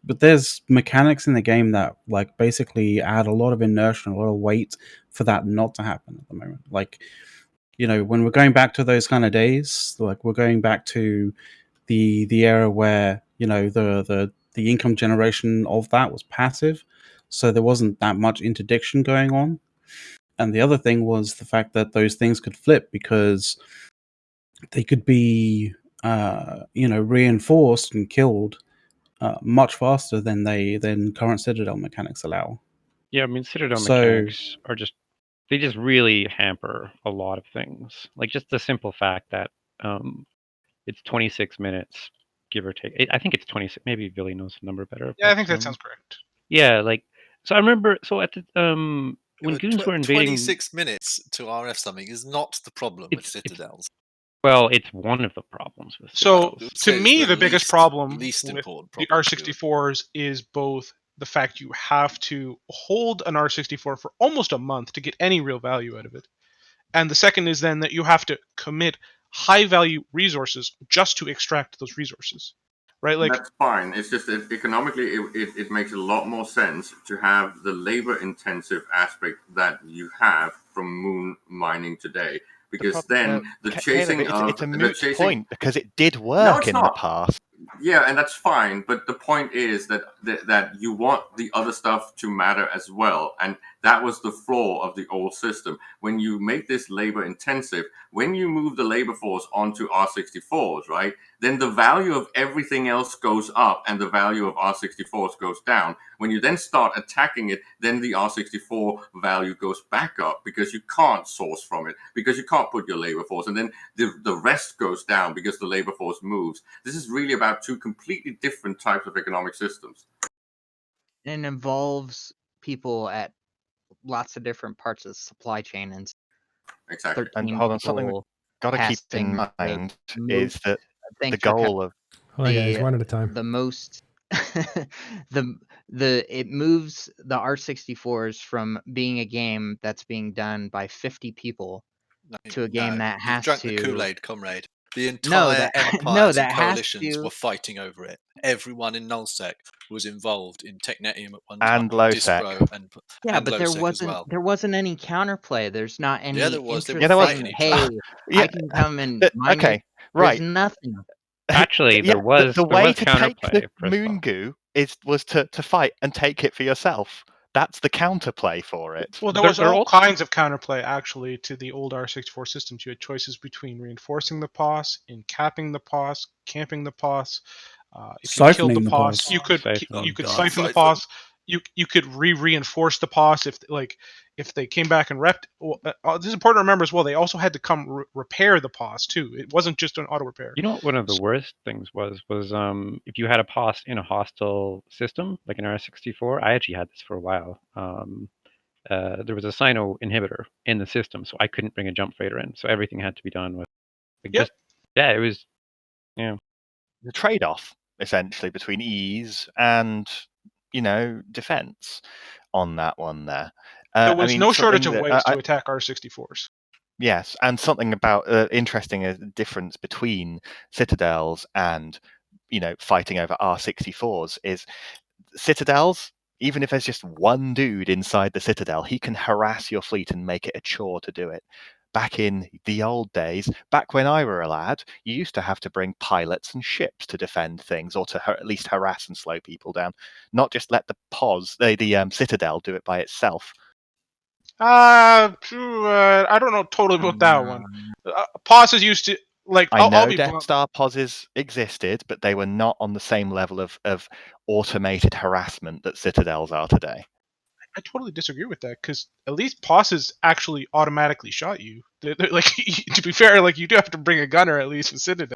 But there's mechanics in the game that like basically add a lot of inertia and a lot of weight for that not to happen at the moment. Like, you know, when we're going back to those kind of days, like we're going back to the era where, you know, the income generation of that was passive, so there wasn't that much interdiction going on. And the other thing was the fact that those things could flip, because they could be reinforced and killed much faster than current Citadel mechanics allow. Yeah, I mean, Citadel So- mechanics are they just really hamper a lot of things. Like just the simple fact that it's 26 minutes, give or take. I think it's 26. Maybe Billy knows the number better. Yeah, I but, think that sounds correct. Yeah, like, so I remember, so at the, when goons were invading... 26 minutes to RF something is not the problem with Citadels. Well, it's one of the problems with So, Citadels. to me, the biggest problem least with important the problem to do it. R64s is both the fact you have to hold an R64 for almost a month to get any real value out of it. And the second is then that you have to commit high value resources just to extract those resources. Right? Like, that's fine. It's just that economically, it makes a lot more sense to have the labor-intensive aspect that you have from moon mining today, because then the chasing Caleb, of it's a moot chasing, point, because it did work in the not. past. Yeah, and that's fine. But the point is that you want the other stuff to matter as well, and that was the flaw of the old system. When you make this labor intensive, when you move the labor force onto R64s, right, then the value of everything else goes up and the value of R64s goes down. When you then start attacking it, then the R64 value goes back up, because you can't source from it, because you can't put your labor force, and then the rest goes down because the labor force moves. This is really about two completely different types of economic systems. And it involves people at lots of different parts of the supply chain, and Exactly. 13 And hold on, something we've people got to keep in passing the mind is that the Thanks for goal of Hold on, guys, one at a time. the most it moves the R64s from being a game that's being done by 50 people to a game that you've has drunk to the Kool-Aid, comrade. The No, entire that- empires no, and that has coalitions to- were fighting over it. Everyone in nullsec was involved in Technetium at one time, and lowsec. Dispro and but there lowsec wasn't as well. there wasn't any counterplay. There's not any there was. They interest were there was. saying, fighting each hey, other. Yeah, I can come and mine okay, it. right. There's nothing. Actually, there was the way to take counterplay, the moon goo was to fight and take it for yourself. That's the counterplay for it. well, there was all kinds of counterplay actually to the old R64 systems. You had choices between reinforcing the POS, capping the POS, camping the POS. If you killed the Siphoning the POS, POS. you could God, siphon the siphon. POS. You could reinforce the POS if they came back and repped. This is important to remember as well. They also had to come repair the POS too. It wasn't just an auto repair. You know what one of the worst things was if you had a POS in a hostile system, like an R64, I actually had this for a while. There was a Sino inhibitor in the system, so I couldn't bring a jump freighter in. So everything had to be done with it was the trade-off essentially between ease and defense on that one there. There was no shortage of ways to attack R64s. Yes, and something about interesting difference between Citadels and fighting over R64s is Citadels. Even if there's just one dude inside the Citadel, he can harass your fleet and make it a chore to do it. Back in the old days, back when I were a lad, you used to have to bring pilots and ships to defend things, or to at least harass and slow people down, not just let the Citadel do it by itself. I don't know totally about that one. POS is used to I know I'll be Death blunt. Star POSes existed, but they were not on the same level of automated harassment that Citadels are today. I totally disagree with that, because at least POSs actually automatically shot you. They're like, to be fair, like you do have to bring a gunner at least and sit it.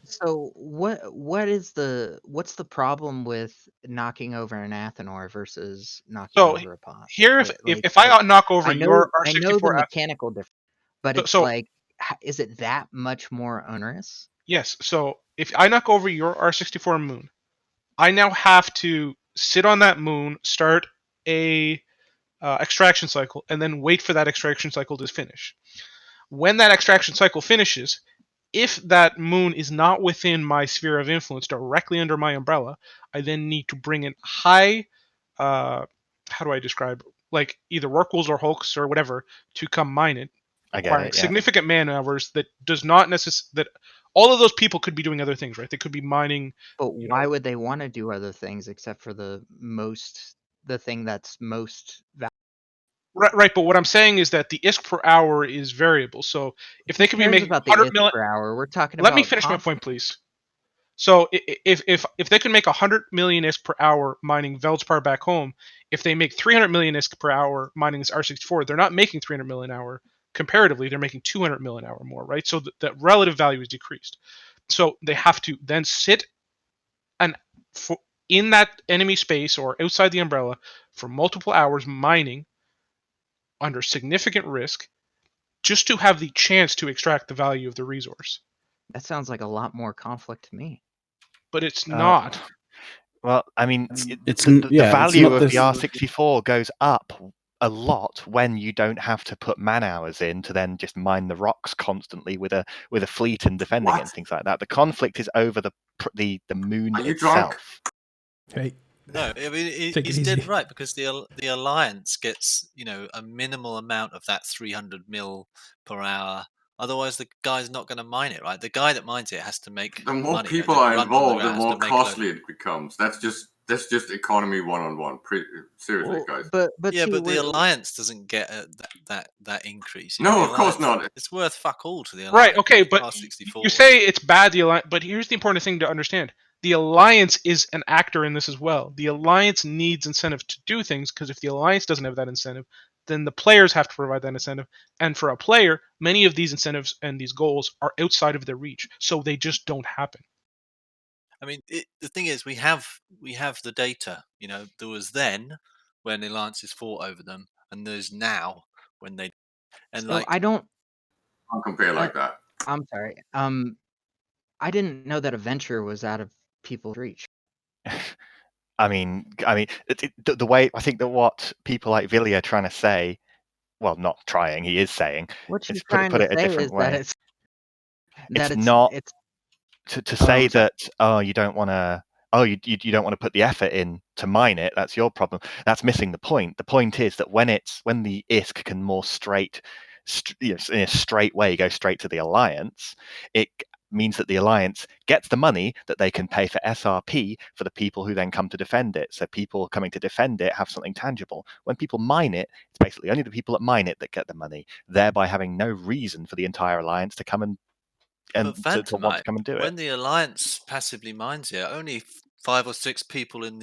So what's the problem with knocking over an Athanor versus knocking So over a POS? here, Like, if I knock over I your know the R64, mechanical difference, but it's so like, is it that much more onerous? yes, so if I knock over your R64 moon, I now have to sit on that moon, start a extraction cycle, and then wait for that extraction cycle to finish. When that extraction cycle finishes, if that moon is not within my sphere of influence, directly under my umbrella, I then need to bring in high, how do I describe, like either Rorquals or Hulks or whatever, to come mine it, I get requiring it. Yeah. significant man hours that does not necessarily, that all of those people could be doing other things, right? They could be mining. But why would they want to do other things except for the thing that's most valuable? Right, but what I'm saying is that the ISK per hour is variable. So if they could be making about the 100 ISK million per hour? We're talking let me about finish my point, please. So if they could make 100 million ISK per hour mining Veldspar back home, if they make 300 million ISK per hour mining this R64, they're not making 300 million an hour. Comparatively, they're making 200 million an hour more, right? So the relative value is decreased. So they have to then sit in that enemy space or outside the umbrella for multiple hours mining under significant risk just to have the chance to extract the value of the resource. That sounds like a lot more conflict to me. But it's not. Well, I mean, It's the yeah, it's value not of this. the R64 goes up a lot when you don't have to put man hours in to then just mine the rocks constantly with a fleet and defending it and things like that. The conflict is over the moon Are you drunk? itself. Hey, No, I mean Take it he's dead easy. right, because the alliance gets a minimal amount of that 300 mil per hour. Otherwise, the guy's not going to mine it, right? The guy that mines it has to make The more money. people The are grunt on the involved, the ground has to more make a load costly of. it becomes. That's just economy one-on-one. Seriously, guys. But Yeah, see, but the alliance doesn't get that increase. No, The of course alliance, not. it's worth fuck all to the alliance. Right, okay, but R64. you say it's bad, the alliance, but here's the important thing to understand. The alliance is an actor in this as well. The alliance needs incentive to do things, because if the alliance doesn't have that incentive, then the players have to provide that incentive. And for a player, many of these incentives and these goals are outside of their reach, so they just don't happen. I mean, the thing is, we have the data. There was then when the alliances fought over them, and there's now when they. And so I don't. Can't compare like that. I'm sorry. I didn't know that a venture was out of people's reach. I mean, the way I think that what people like Villy are trying to say, well, not trying, he is saying, What you're is trying put to it a say different is that way. it's Not it's to Oh, say I'm sorry. that you don't want to you don't want to put the effort in to mine it. That's your problem. That's missing the point. The point is that when the ISK can more in a straight way go straight to the alliance, it means that the alliance gets the money that they can pay for SRP for the people who then come to defend it. So people coming to defend it have something tangible. When people mine it, it's basically only the people that mine it that get the money, thereby having no reason for the entire alliance to come and But to want to Phantomite, come and do it. when the alliance passively mines it, only 5 or 6 people in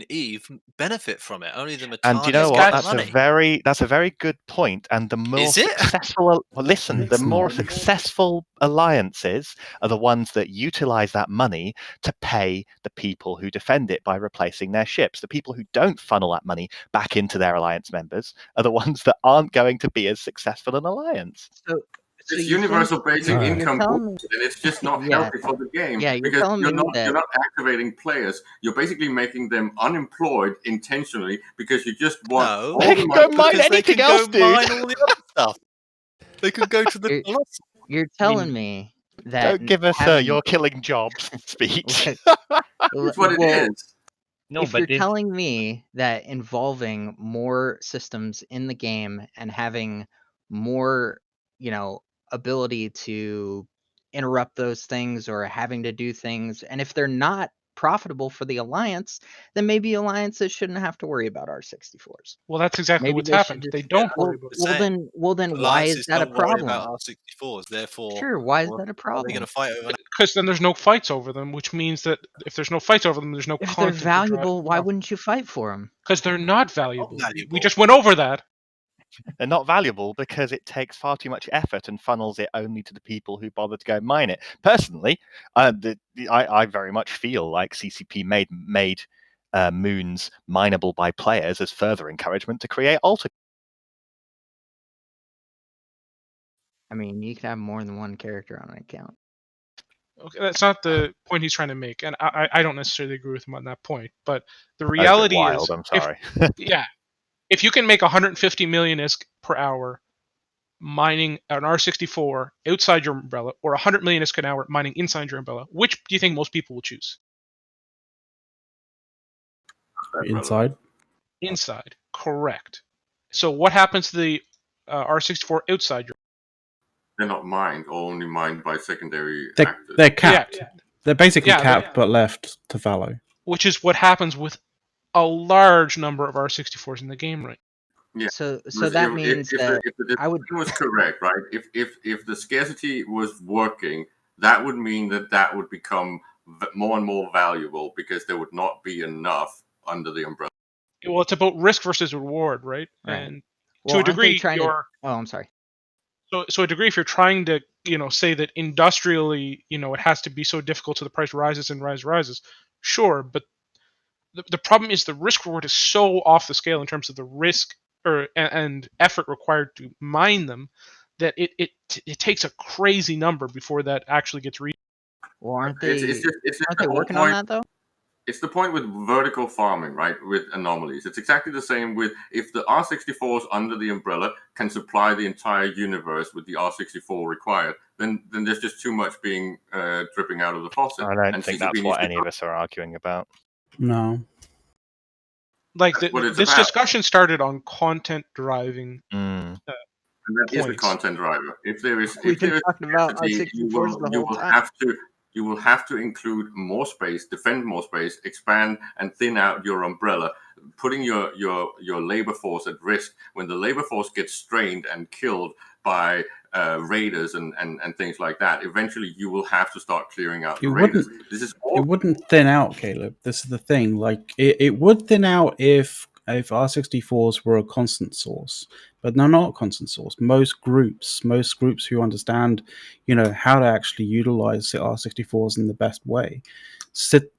Eve benefit from it. Only the And do you know Metanians what? get the money. That's a very good point. And the more Is it? successful, listen, the It's more not. successful alliances are the ones that utilize that money to pay the people who defend it by replacing their ships. The people who don't funnel that money back into their alliance members are the ones that aren't going to be as successful an alliance. So It's you universal basic Alright. income, telling and me, it's just not yeah, healthy for the game yeah, you're because telling you're me not that activating players. You're basically making them unemployed intentionally because you just want No, all They the can money. go mine because they anything can else, go dude. mine all the other stuff. They could go to the you're, philosophy. you're I mean, telling me that Don't give us having your killing jobs speech. It's what it well, is. No, if but you're this telling me that involving more systems in the game and having more, ability to interrupt those things or having to do things, and if they're not profitable for the alliance, then maybe alliances shouldn't have to worry about R64s. Well, that's exactly Maybe what's they should happened. just. They don't Well, worry about it. well then, why is Alliances that a don't worry problem? about R64s, therefore, Sure, why is well, that a are they problem? going to fight over? Because then there's no fights over them, which means that if there's no fights over them, there's no If they're content to drive. valuable, why wouldn't you fight for them? Because they're not valuable. We valuable. just went over that. They're not valuable because it takes far too much effort and funnels it only to the people who bother to go mine it. Personally, I very much feel like CCP made moons mineable by players as further encouragement to create alter. I mean, you could have more than one character on an account. Okay, that's not the point he's trying to make, and I don't necessarily agree with him on that point. But the reality wild, is, I'm sorry. if you can make 150 million ISK per hour mining an R64 outside your umbrella, or 100 million ISK an hour mining inside your umbrella, which do you think most people will choose? Inside. Inside, correct. So what happens to the R64 outside your? They're not mined, or only mined by secondary actors. They're capped. Yeah. They're basically Yeah, capped, but left to fallow. Which is what happens with a large number of R64s in the game, right? Yeah. So that means that if the I would. design was correct, right? If the scarcity was working, that would mean that would become more and more valuable because there would not be enough under the umbrella. Well, it's about risk versus reward, right? Right. And Well, to a aren't they degree, trying to- you're. Oh, I'm sorry. So a degree, if you're trying to, say that industrially, it has to be so difficult so the price rises and rises, sure. But the problem is the risk reward is so off the scale in terms of the risk and effort required to mine them that it takes a crazy number before that actually gets reached. Well, aren't they? It's just aren't the they whole working point. on that though? It's the point with vertical farming, right? With anomalies. It's exactly the same with if the R64s under the umbrella can supply the entire universe with the R64 required, then there's just too much being dripping out of the faucet. I don't think that's what any of us are arguing about. No. Like That's what it's this about. discussion started on content driving. And that is the Points. content driver. If there is, We've been talking about scarcity, R64s the whole time. you will have to include more space, defend more space, expand and thin out your umbrella, putting your labor force at risk. When the labor force gets strained and killed by raiders and things like that, eventually you will have to start clearing out the raiders. It wouldn't thin out, Caleb. This is the thing. Like it would thin out if R64s were a constant source, but they're not a constant source. Most groups who understand, how to actually utilize the R64s in the best way, set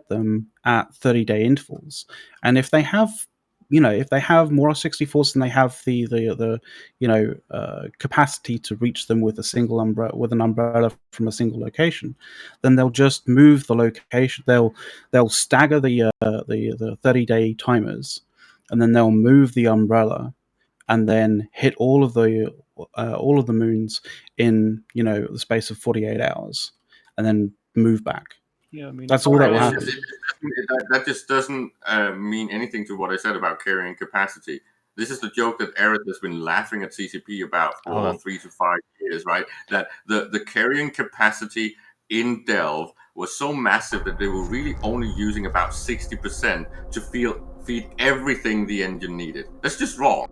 them at 30-day intervals, and if they have more R64s than they have the capacity to reach them with an umbrella from a single location, then they'll just move the location. They'll stagger the 30-day timers, and then they'll move the umbrella, and then hit all of the moons in the space of 48 hours, and then move back. Yeah, I mean, that's all that will happen. That just doesn't mean anything to what I said about carrying capacity. This is the joke that Eric has been laughing at CCP about for 3 to 5 years, right? That the carrying capacity in Delve was so massive that they were really only using about 60% to feed everything the engine needed. That's just wrong.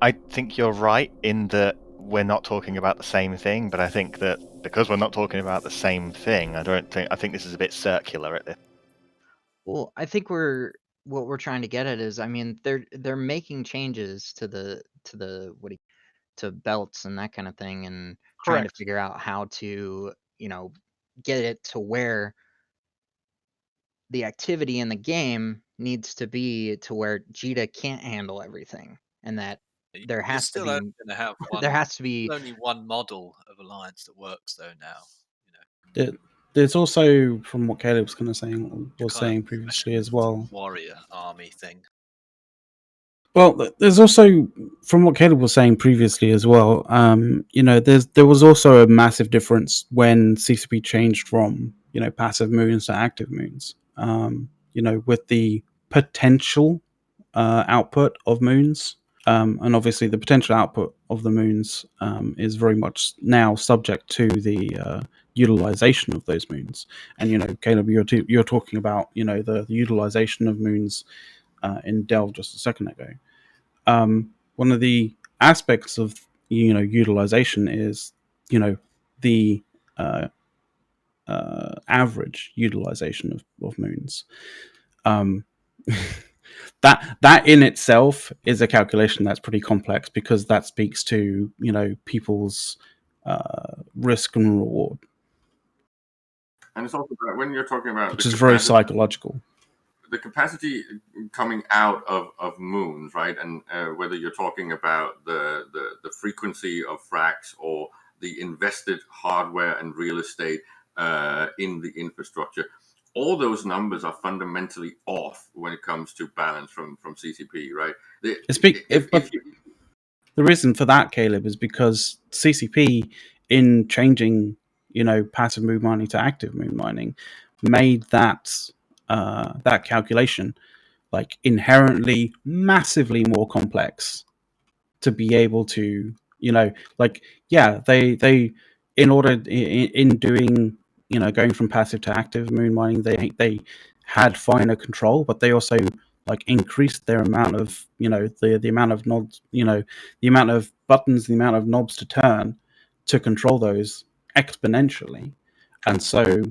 I think you're right in that we're not talking about the same thing, but I think that because we're not talking about the same thing, I think this is a bit circular at this. Well, I think what we're trying to get at is, I mean, they're making changes to the to belts and that kind of thing, and trying to figure out how to get it to where the activity in the game needs to be to where Jita can't handle everything, and that there has to be only going to have one, there has to be only one model of alliance that works though now. There's also, from what Caleb was saying previously as well, warrior army thing. Well, there's also, from what Caleb was saying previously as well, there was also a massive difference when CCP changed from passive moons to active moons. With the potential output of moons, and obviously the potential output of the moons is very much now subject to the utilization of those moons. And Caleb, you're talking about the utilization of moons in Delve just a second ago. One of the aspects of utilization is the average utilization of moons. That in itself is a calculation that's pretty complex, because that speaks to people's risk and reward, And it's also that when you're talking about which is very psychological. The capacity coming out of moons, right? And whether you're talking about the frequency of fracs or the invested hardware and real estate in the infrastructure, all those numbers are fundamentally off when it comes to balance from CCP, right? The reason for that, Caleb, is because CCP, in changing passive moon mining to active moon mining, made that calculation like inherently massively more complex to be able to they in order in doing going from passive to active moon mining, they had finer control, but they also increased their amount of the amount of nodes, the amount of buttons, the amount of knobs to turn to control those exponentially. And so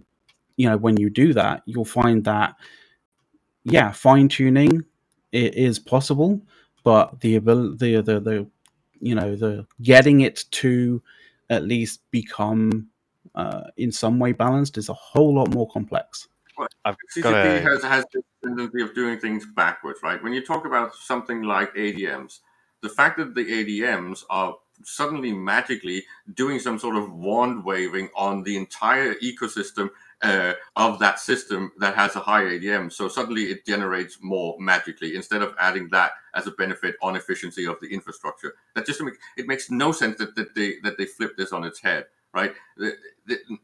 when you do that, you'll find that fine tuning is possible, but the ability, the getting it to at least become in some way balanced is a whole lot more complex. Well, CCP has this tendency of doing things backwards, right? When you talk about something like ADMs, the fact that the ADMs are suddenly magically doing some sort of wand waving on the entire ecosystem of that system that has a high ADM, so suddenly it generates more magically, instead of adding that as a benefit on efficiency of the infrastructure. That just it makes no sense that they flip this on its head, right?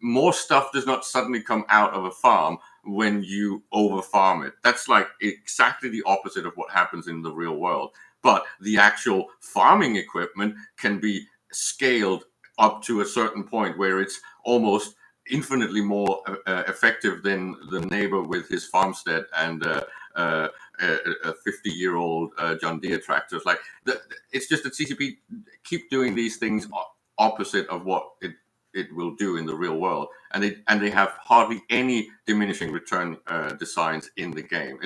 More stuff does not suddenly come out of a farm when you over farm it. That's like exactly the opposite of what happens in the real world. But the actual farming equipment can be scaled up to a certain point where it's almost infinitely more effective than the neighbor with his farmstead and a 50-year-old John Deere tractors. It's just that CCP keep doing these things opposite of what it will do in the real world, and they have hardly any diminishing return designs in the game.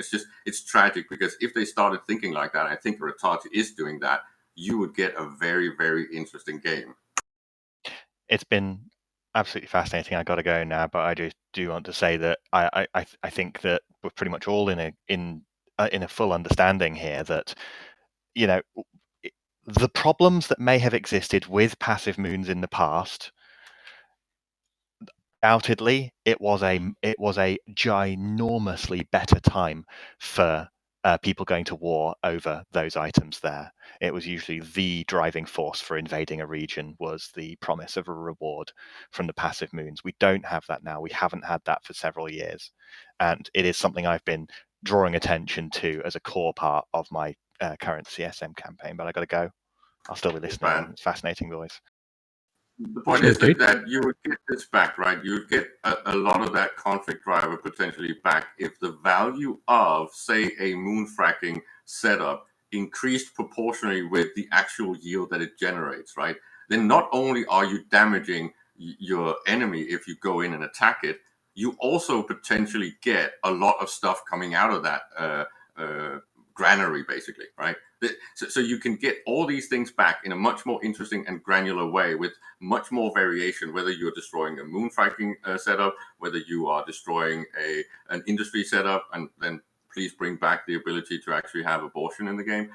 It's tragic, because if they started thinking like that, I think Retard is doing that, you would get a very, very interesting game. It's been absolutely fascinating. I got to go now, but I just do want to say that I think that we're pretty much all in a full understanding here that the problems that may have existed with passive moons in the past, undoubtedly it was a ginormously better time for people going to war over those items there. It was usually the driving force for invading a region, was the promise of a reward from the passive moons. We don't have that now. We haven't had that for several years. And it is something I've been drawing attention to as a core part of my current CSM campaign. But I got to go. I'll still be listening on. It's fascinating, boys. The point is that you would get this back, right? You would get a lot of that conflict driver potentially back if the value of, say, a moon fracking setup increased proportionally with the actual yield that it generates, right? Then not only are you damaging your enemy if you go in and attack it, you also potentially get a lot of stuff coming out of that granary, basically, right? So you can get all these things back in a much more interesting and granular way, with much more variation, whether you're destroying a moon fracking setup, whether you are destroying an industry setup, and then please bring back the ability to actually have abortion in the game.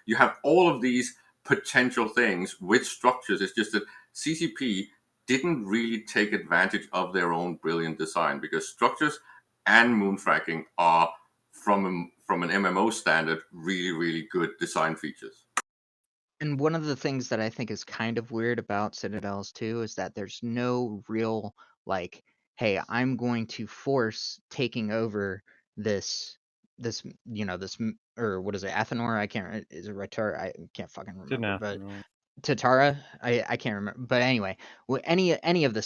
You have all of these potential things with structures. It's just that CCP didn't really take advantage of their own brilliant design, because structures and moon fracking are, from an MMO standard, really, really good design features. And one of the things that I think is kind of weird about Citadels too is that there's no real hey, I'm going to force taking over this or what is it, Athenor? I can't. Is it Retur? I can't fucking remember. But Tatara, I can't remember, but anyway, any of the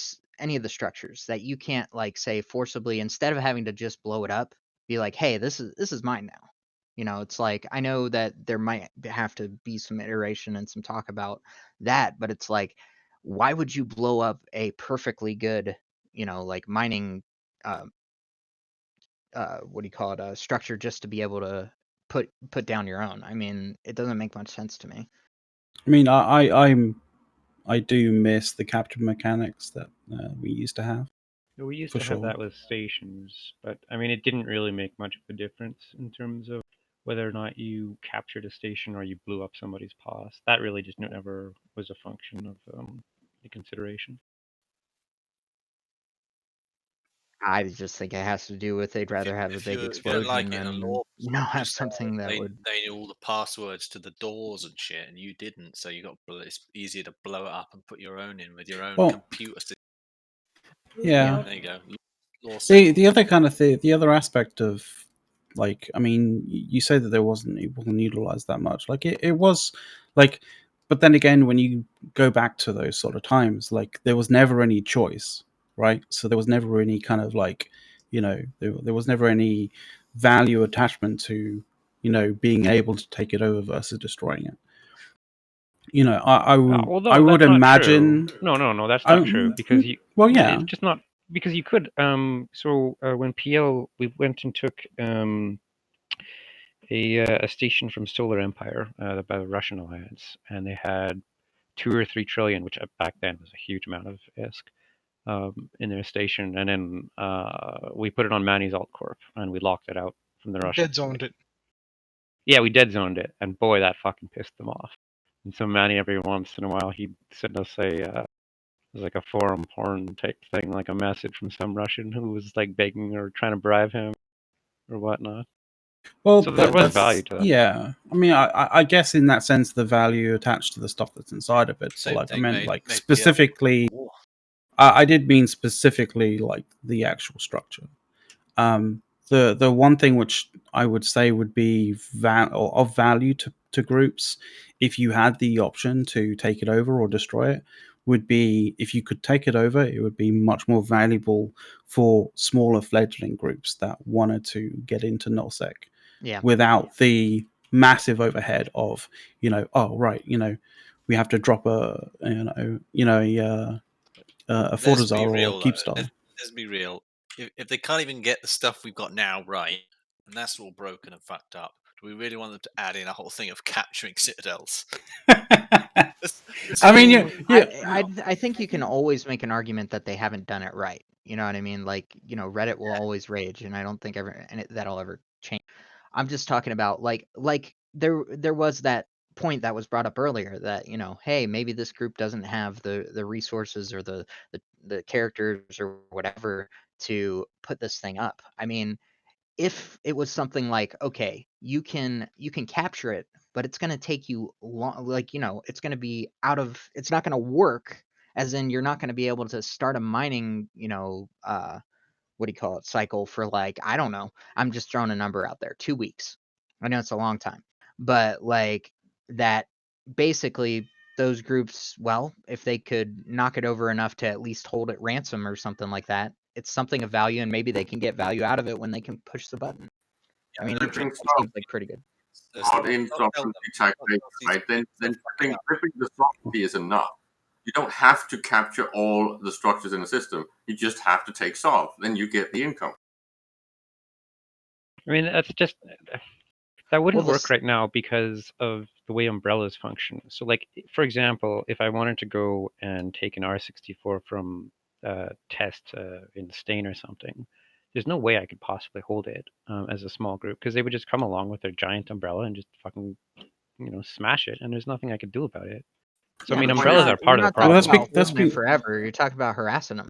structures that you can't like say forcibly, instead of having to just blow it up, be like, hey, this is mine now. You know, it's like, I know that there might have to be some iteration and some talk about that, but it's like, why would you blow up a perfectly good, like mining, what do you call it, a structure just to be able to put down your own? I mean, it doesn't make much sense to me. I mean, I do miss the capture mechanics that we used to have. We used For to have sure. that with stations, but I mean, it didn't really make much of a difference in terms of whether or not you captured a station or you blew up somebody's POS. That really just never was a function of the consideration. I just think it has to do with they'd rather have a big If you don't like explosion it in a than law, have just say something that they would. knew all the passwords to the doors and shit, and you didn't, so it's easier to blow it up and put your own in with your own Well, computer system. yeah. There you go. Law The other kind of the other aspect of, like, I mean, you say that it wasn't utilized that much. Like it was, like, but then again, when you go back to those sort of times, like there was never any choice, right? So there was never any kind of like, there was never any value attachment to, being able to take it over versus destroying it. Although I would that's not imagine. true. No, that's not true because you. Well, yeah. It's just not because you could. So when PL, we went and took a station from Solar Empire, by the Russian alliance, and they had 2 or 3 trillion, which back then was a huge amount of ISK, in their station, and then we put it on Manny's Alt Corp, and we locked it out from the Russians. Dead zoned it. Yeah, we dead zoned it, and boy, that fucking pissed them off. And so Manny, every once in a while, he'd send us it was like a forum porn type thing, like a message from some Russian who was like begging or trying to bribe him or whatnot. Well, so there was value to that. Yeah, I mean, I guess in that sense, the value attached to the stuff that's inside of it. But like, I meant like specifically, I did mean specifically like the actual structure. The one thing which I would say would be of value to groups, if you had the option to take it over or destroy it, would be if you could take it over, it would be much more valuable for smaller fledgling groups that wanted to get into nullsec. Yeah. Without the massive overhead of, we have to drop a Fortizar or Keepstar. Let's be real. If they can't even get the stuff we've got now right, and that's all broken and fucked up, do we really want them to add in a whole thing of capturing citadels? I mean, I think you can always make an argument that they haven't done it right. You know what I mean? Like, Reddit will always rage, and I don't think that'll ever change. I'm just talking about like there was that point that was brought up earlier that, hey, maybe this group doesn't have the resources or the characters or whatever to put this thing up. I mean, if it was something like, okay, you can capture it, but it's going to take you long, like, it's going to be it's not going to work, as in you're not going to be able to start a mining, what do you call it, cycle for, like, I don't know, I'm just throwing a number out there, 2 weeks. I know it's a long time, but like that, basically those groups, well, if they could knock it over enough to at least hold it ransom or something like that, it's something of value, and maybe they can get value out of it when they can push the button. I mean, it seems like pretty good. In sovereignty taxation, right? Then flipping the sovereignty is enough. You don't have to capture all the structures in the system. You just have to take solve. Then you get the income. I mean, that wouldn't work right now because of the way umbrellas function. So, like, for example, if I wanted to go and take an R64 from test in Stain or something, there's no way I could possibly hold it as a small group, because they would just come along with their giant umbrella and just fucking, smash it, and there's nothing I could do about it. So, I mean, umbrellas are part of the problem. You're not talking about holding it forever. You're talking about harassing them.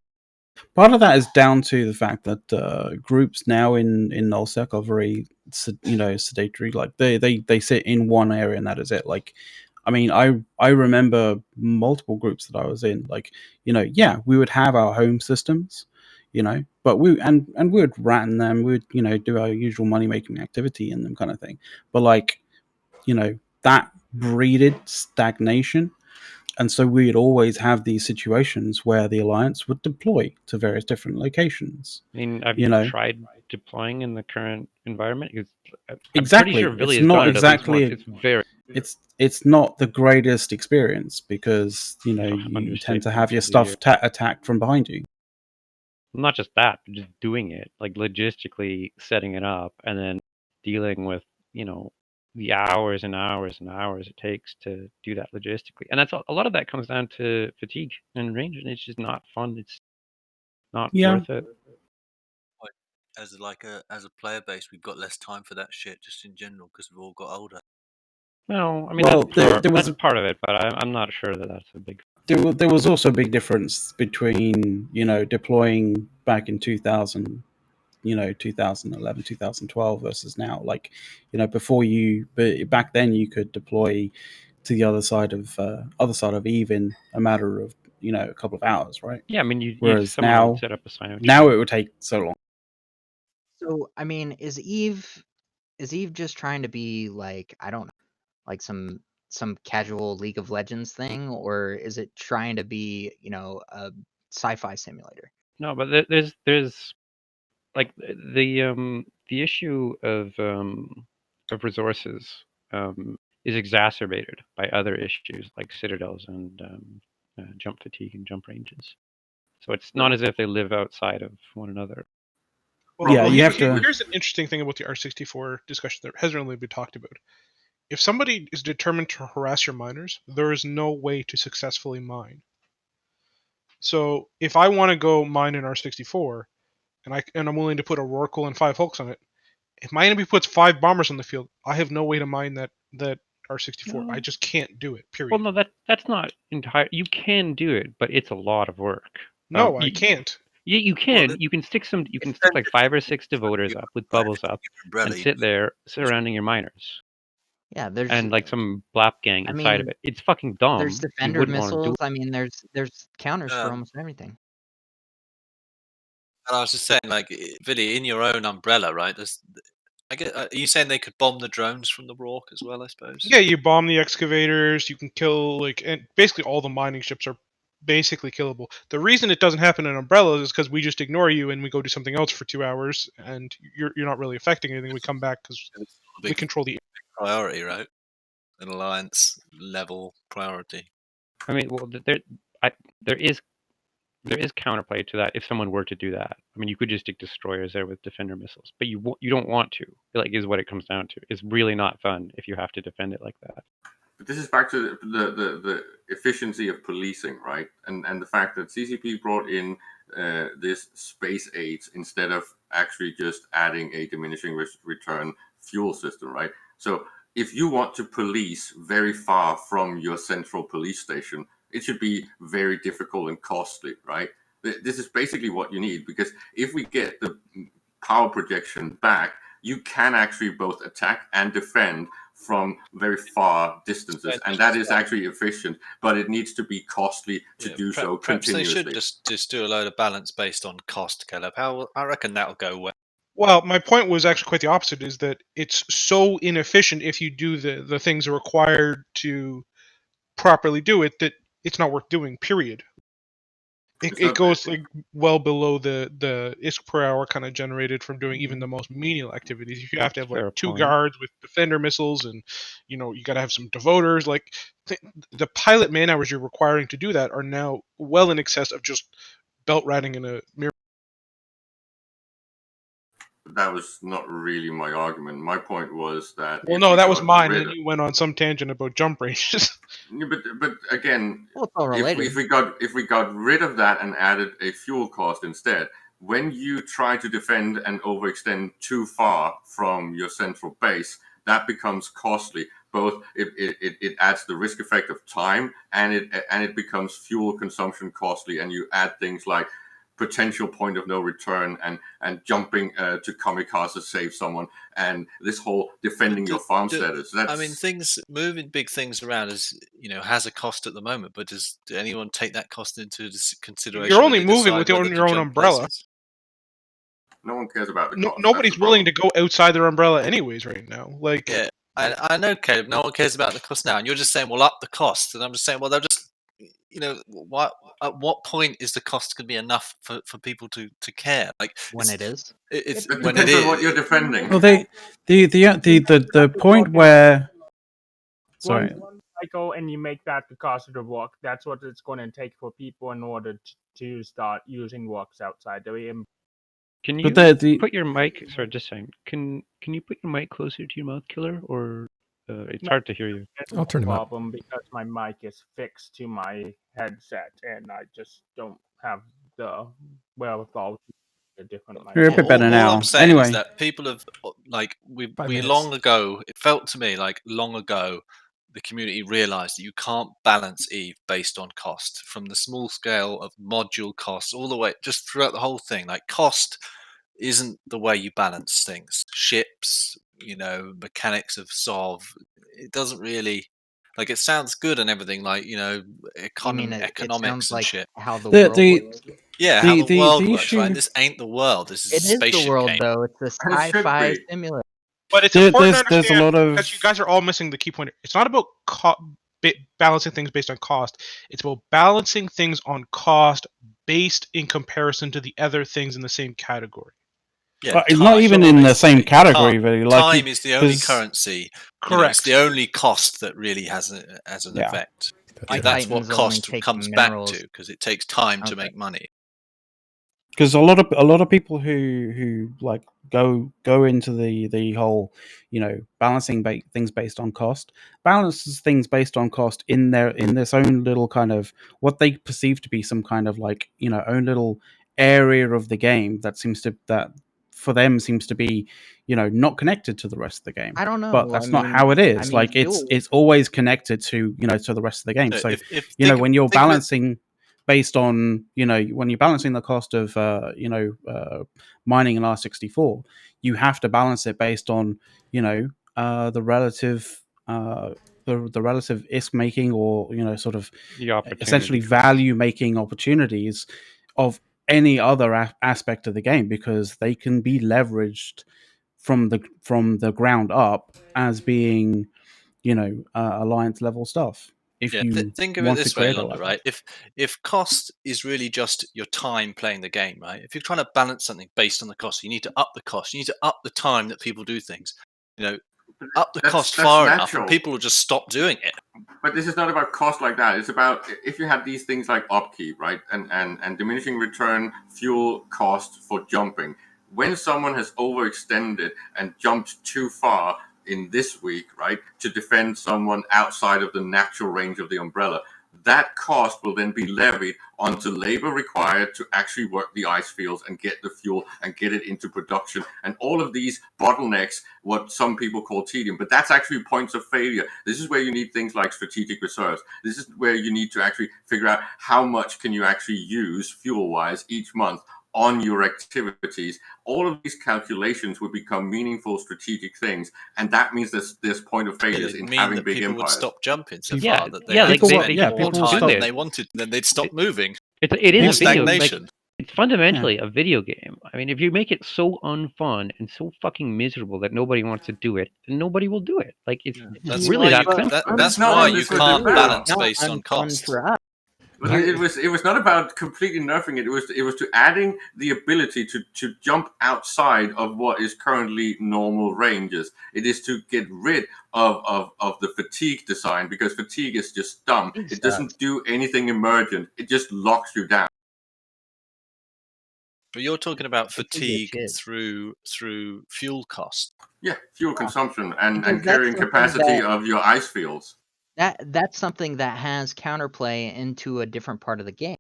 Part of that is down to the fact that groups now in nullsec are very, sedentary. Like they sit in one area and that is it. Like, I mean, I remember multiple groups that I was in. Like, we would have our home systems, but we would rat in them. We would do our usual money making activity in them, kind of thing. But like, that breeded stagnation. And so we'd always have these situations where the Alliance would deploy to various different locations. I mean, have you you know, tried deploying in the current environment? Because I'm exactly. pretty sure Billy It's has not done it at least exactly. once. It's very. It's not the greatest experience because you know you tend to understatement have your of the stuff year. attacked from behind you. Not just that, but just doing it, like logistically setting it up, and then dealing with the hours and hours and hours it takes to do that logistically. And that's a lot of that comes down to fatigue and range, and it's just not fun. It's not worth it. As a player base, we've got less time for that shit just in general because we've all got older. No, I mean Well, that's part of it, but I'm not sure that that's a big. There was also a big difference between deploying back in 2000, 2011, 2012 versus now. Like before back then you could deploy to the other side of Eve in a matter of a couple of hours, right? Yeah, I mean, whereas someone now would set up a sign. Now it would take so long. So I mean, is Eve just trying to be like, I don't know, like some casual League of Legends thing, or is it trying to be a sci-fi simulator? No, but there's like the issue of resources is exacerbated by other issues like citadels and jump fatigue and jump ranges. So it's not as if they live outside of one another. Well, yeah, you have to. Here's an interesting thing about the R64 discussion that hasn't really been talked about. If somebody is determined to harass your miners, there is no way to successfully mine. So if I want to go mine in R64, and I'm willing to put a Rorqual and 5 Hulks on it, if my enemy puts 5 bombers on the field, I have no way to mine that R64. I just can't do it. Period. Well, no, that's not entire. You can do it, but it's a lot of work. No, I can't. Yeah, you can. You can stick like 5 or 6 devoters up with bubbles up and sit there surrounding your miners. Yeah, there's and like some blap gang inside of it. It's fucking dumb. There's defender missiles. I mean, there's counters for almost everything. And I was just saying, like, Billy, in your own umbrella, right? Are you saying they could bomb the drones from the Rourke as well? I suppose. Yeah, you bomb the excavators. You can kill and basically all the mining ships are basically killable. The reason it doesn't happen in umbrellas is because we just ignore you and we go do something else for 2 hours, and you're not really affecting anything. We come back because we control the priority, right? An alliance level priority. I mean, well, there is counterplay to that if someone were to do that. I mean, you could just stick destroyers there with defender missiles, but you don't want to. Like, is what it comes down to. It's really not fun if you have to defend it like that. But this is back to the efficiency of policing, right? And the fact that CCP brought in this space aids instead of actually just adding a diminishing return fuel system, right? So if you want to police very far from your central police station, it should be very difficult and costly, right? This is basically what you need, because if we get the power projection back, you can actually both attack and defend from very far distances, and that is actually efficient, but it needs to be costly to do so continuously. They should just do a load of balance based on cost, Caleb. I reckon that'll go well. Well, my point was actually quite the opposite, is that it's so inefficient if you do the things required to properly do it that it's not worth doing, period. It goes like well below the ISK per hour kind of generated from doing even the most menial activities. You have to have like 2 guards with defender missiles, and you got to have some devoters. Like the pilot man hours you're requiring to do that are now well in excess of just belt riding in a mirror. That was not really my argument. My point was that. Well, no, that was mine, and you went on some tangent about jump ranges. Yeah, but again, well, it's all related. if we got rid of that and added a fuel cost instead, when you try to defend and overextend too far from your central base, that becomes costly. Both it adds the risk effect of time, and it becomes fuel consumption costly, and you add things like potential point of no return and jumping to kamikaze to save someone, and this whole defending your farmsteaders. I mean, moving big things around has a cost at the moment, but do anyone take that cost into consideration? You're only moving within your own umbrella. Places? No one cares about the cost. Nobody's willing to go outside their umbrella anyways right now. Like, yeah, I know, Caleb. No one cares about the cost now, and you're just saying, well, up the cost, and I'm just saying, well, they'll just you know, at what point is the cost going to be enough for people to care? Like when it is. it's It when it depends on what is. you're defending. Well, the point where, sorry, One cycle and you make that the cost of the walk. That's what it's going to take for people in order to start using walks outside. Can you but the put your mic? Sorry, just saying. Can you put your mic closer to your mouth, Killer? Or it's No, hard to hear you. I'll turn him up. problem because my mic is fixed to my headset and I just don't have the wherewithal to use a different mic. You're a bit better all now. I'm saying is Anyway, that people have like 5 we minutes. long ago. It felt to me like long ago the community realized that you can't balance Eve based on cost, from the small scale of module costs all the way just throughout the whole thing. Like cost isn't the way you balance things. Ships, you know, mechanics of Sov, it doesn't really, like, it sounds good and everything, like, you know, You mean it economics sounds and like shit. how the the world the works? Yeah, how the world the works, right? issue. And this ain't the world. This is It a is the spaceship world, game. though. It's a It should sci-fi be. simulator. But it's important to There's a understand lot of because you guys are all missing the key point. It's not about balancing things based on cost. It's about balancing things on cost based in comparison to the other things in the same category. Yeah, not even in the same basically. category, really. Like Time is the only 'cause- currency. You know, Correct. it's the only cost that really has an Yeah. effect. That's My it. That's what Titans only cost take comes back minerals. to, because it takes time to Okay. make money. because a lot of people who like go into the whole, you know, balancing things based on cost, balances things based on cost in this own little kind of what they perceive to be some kind of, like, you know, own little area of the game that for them seems to be, you know, not connected to the rest of the game. I don't know. But that's not how it is. Like fuel. it's always connected to, you know, to the rest of the game. So If you know, think when of- you're think of it- balancing based on, you know, when you're balancing the cost of mining in R64, you have to balance it based on, you know, the relative the relative ISK making, or, you know, sort of The opportunity essentially cost. value making opportunities of any other aspect of the game, because they can be leveraged from the ground up as being, you know, alliance level stuff. If Yeah, you think of it want to this way, create it Londa, like right? If cost is really just your time playing the game, right? If you're trying to balance something based on the cost, you need to up the cost. You need to up the time that people do things. You know, up the cost That's far enough, natural. and people will just stop doing it. But this is not about cost like that. It's about if you have these things like upkeep, right, and diminishing return fuel cost for jumping. When someone has overextended and jumped too far in this week, right, to defend someone outside of the natural range of the umbrella, that cost will then be levied onto labor required to actually work the ice fields and get the fuel and get it into production. And all of these bottlenecks, what some people call tedium, but that's actually points of failure. This is where you need things like strategic reserves. This is where you need to actually figure out how much can you actually use fuel-wise each month on your activities. All of these calculations would become meaningful strategic things, and that means there's point of failures It'd in mean having that big people would empires. stop jumping so Yeah, far that they yeah, had like to they- spend they- more people time stop- than they wanted, then they'd stop moving. It Well, is a video. Like, Stagnation. it's fundamentally a video game. I mean, if you make it so unfun and so fucking miserable that nobody wants to do it, then nobody will do it. Like it's That's really why that you, simple. But that's it's not why what you this was can't about. balance Not based on unfun cost. for us. But it was not about completely nerfing it. It was to adding the ability to jump outside of what is currently normal ranges. It is to get rid of the fatigue design, because fatigue is just dumb. Fatigue It doesn't sucks. do anything emergent. It just locks you down. But you're talking about Fatigue fatigue is shit. through fuel cost. Yeah, fuel consumption and Because that's carrying something capacity that- of your ice fields. That's something that has counterplay into a different part of the game.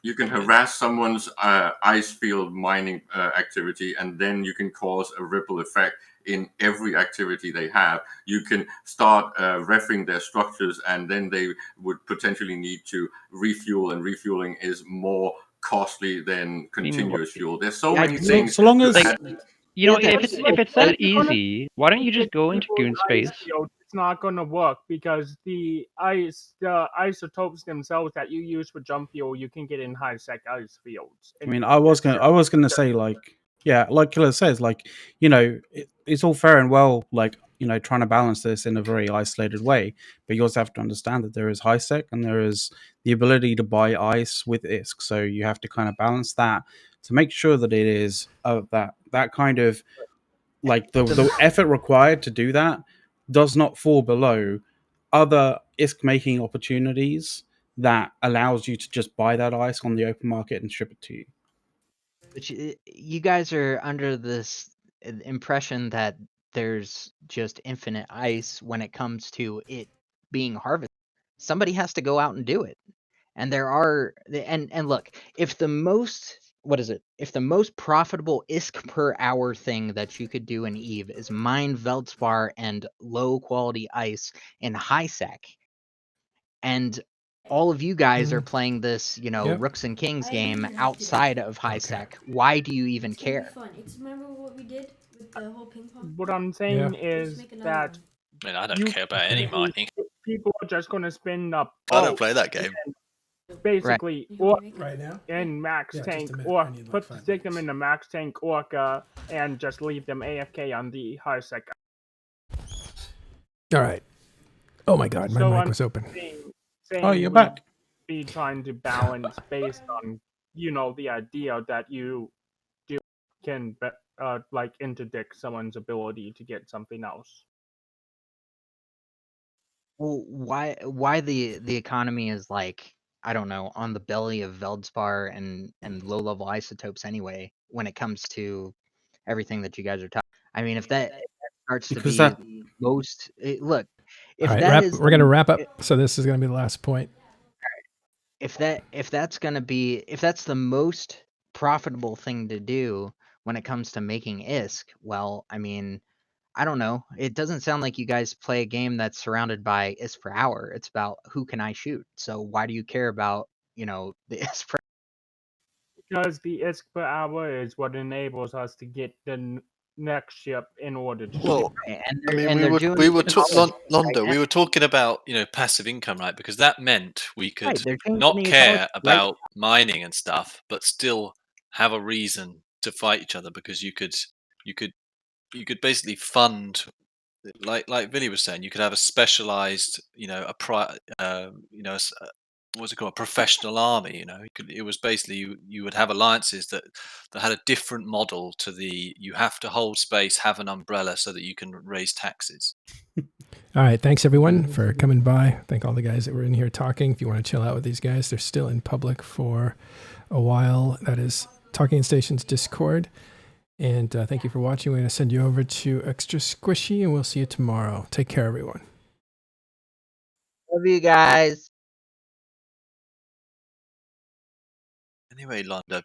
You can harass someone's ice field mining activity, and then you can cause a ripple effect in every activity they have. You can start reffing their structures, and then they would potentially need to refuel, and refueling is more costly than continuous fuel. There's so many things. So long as to add. You know, Yeah, if it's that easy, why don't you just go into Goon Space? It's not going to work because the isotopes themselves that you use for jump fuel, you can get in highsec ice fields. I mean, I was gonna say, like, yeah, like Killer says, like, you know, it's all fair and well, like, trying to balance this in a very isolated way. But you also have to understand that there is highsec and there is the ability to buy ice with ISK. So you have to kind of balance that to make sure that it is that kind of like the effort required to do that does not fall below other ISK making opportunities that allows you to just buy that ice on the open market and ship it to you. But you guys are under this impression that there's just infinite ice when it comes to it being harvested. Somebody has to go out and do it. And there are and look, if the most if the most profitable ISK per hour thing that you could do in Eve is mine Veldspar and low quality ice in highsec, and all of you guys are playing this, Yep. Rooks and Kings game outside of highsec, why do you even It's gonna be care? fun. Remember what we did with the whole ping pong? What I'm saying Yeah. is that I mean, I don't care about any mining. people are just going to spend up. I don't play that game. Basically, You or help me make it? Right now? in max Yeah, just tank, a minute. or I need like 5 stick them minutes. in the max tank orca and just leave them AFK on the highsec. All right. Oh my God, my mic was open. Oh, you're back. Be trying to balance based on the idea that you can like interdict someone's ability to get something else. Well, why the economy is like, I don't know, on the belly of Veldspar and low level isotopes anyway when it comes to everything that you guys are talking. I mean, if that starts to be most look, if All right, that is we're gonna wrap up. So this is gonna be the last point. if that's the most profitable thing to do when it comes to making ISK, well, I mean, I don't know. It doesn't sound like you guys play a game that's surrounded by ISK per hour. It's about who can I shoot. So why do you care about, the ISK per? Because the ISK per hour is what enables us to get the next ship in order to Well, ship. I mean, we were talking about passive income, right? Because that meant we could not care about mining and stuff, but still have a reason to fight each other because you could basically fund, like Vinny was saying, you could have a specialized, what's it called, a professional army. It was basically you would have alliances that had a different model to the you have to hold space, have an umbrella so that you can raise taxes. All right, thanks everyone for coming by. Thank all the guys that were in here talking. If you want to chill out with these guys, they're still in public for a while. That is Talking Station's Discord. And thank you for watching. We're going to send you over to Extra Squishy, and we'll see you tomorrow. Take care, everyone. Love you guys. Anyway, Londa,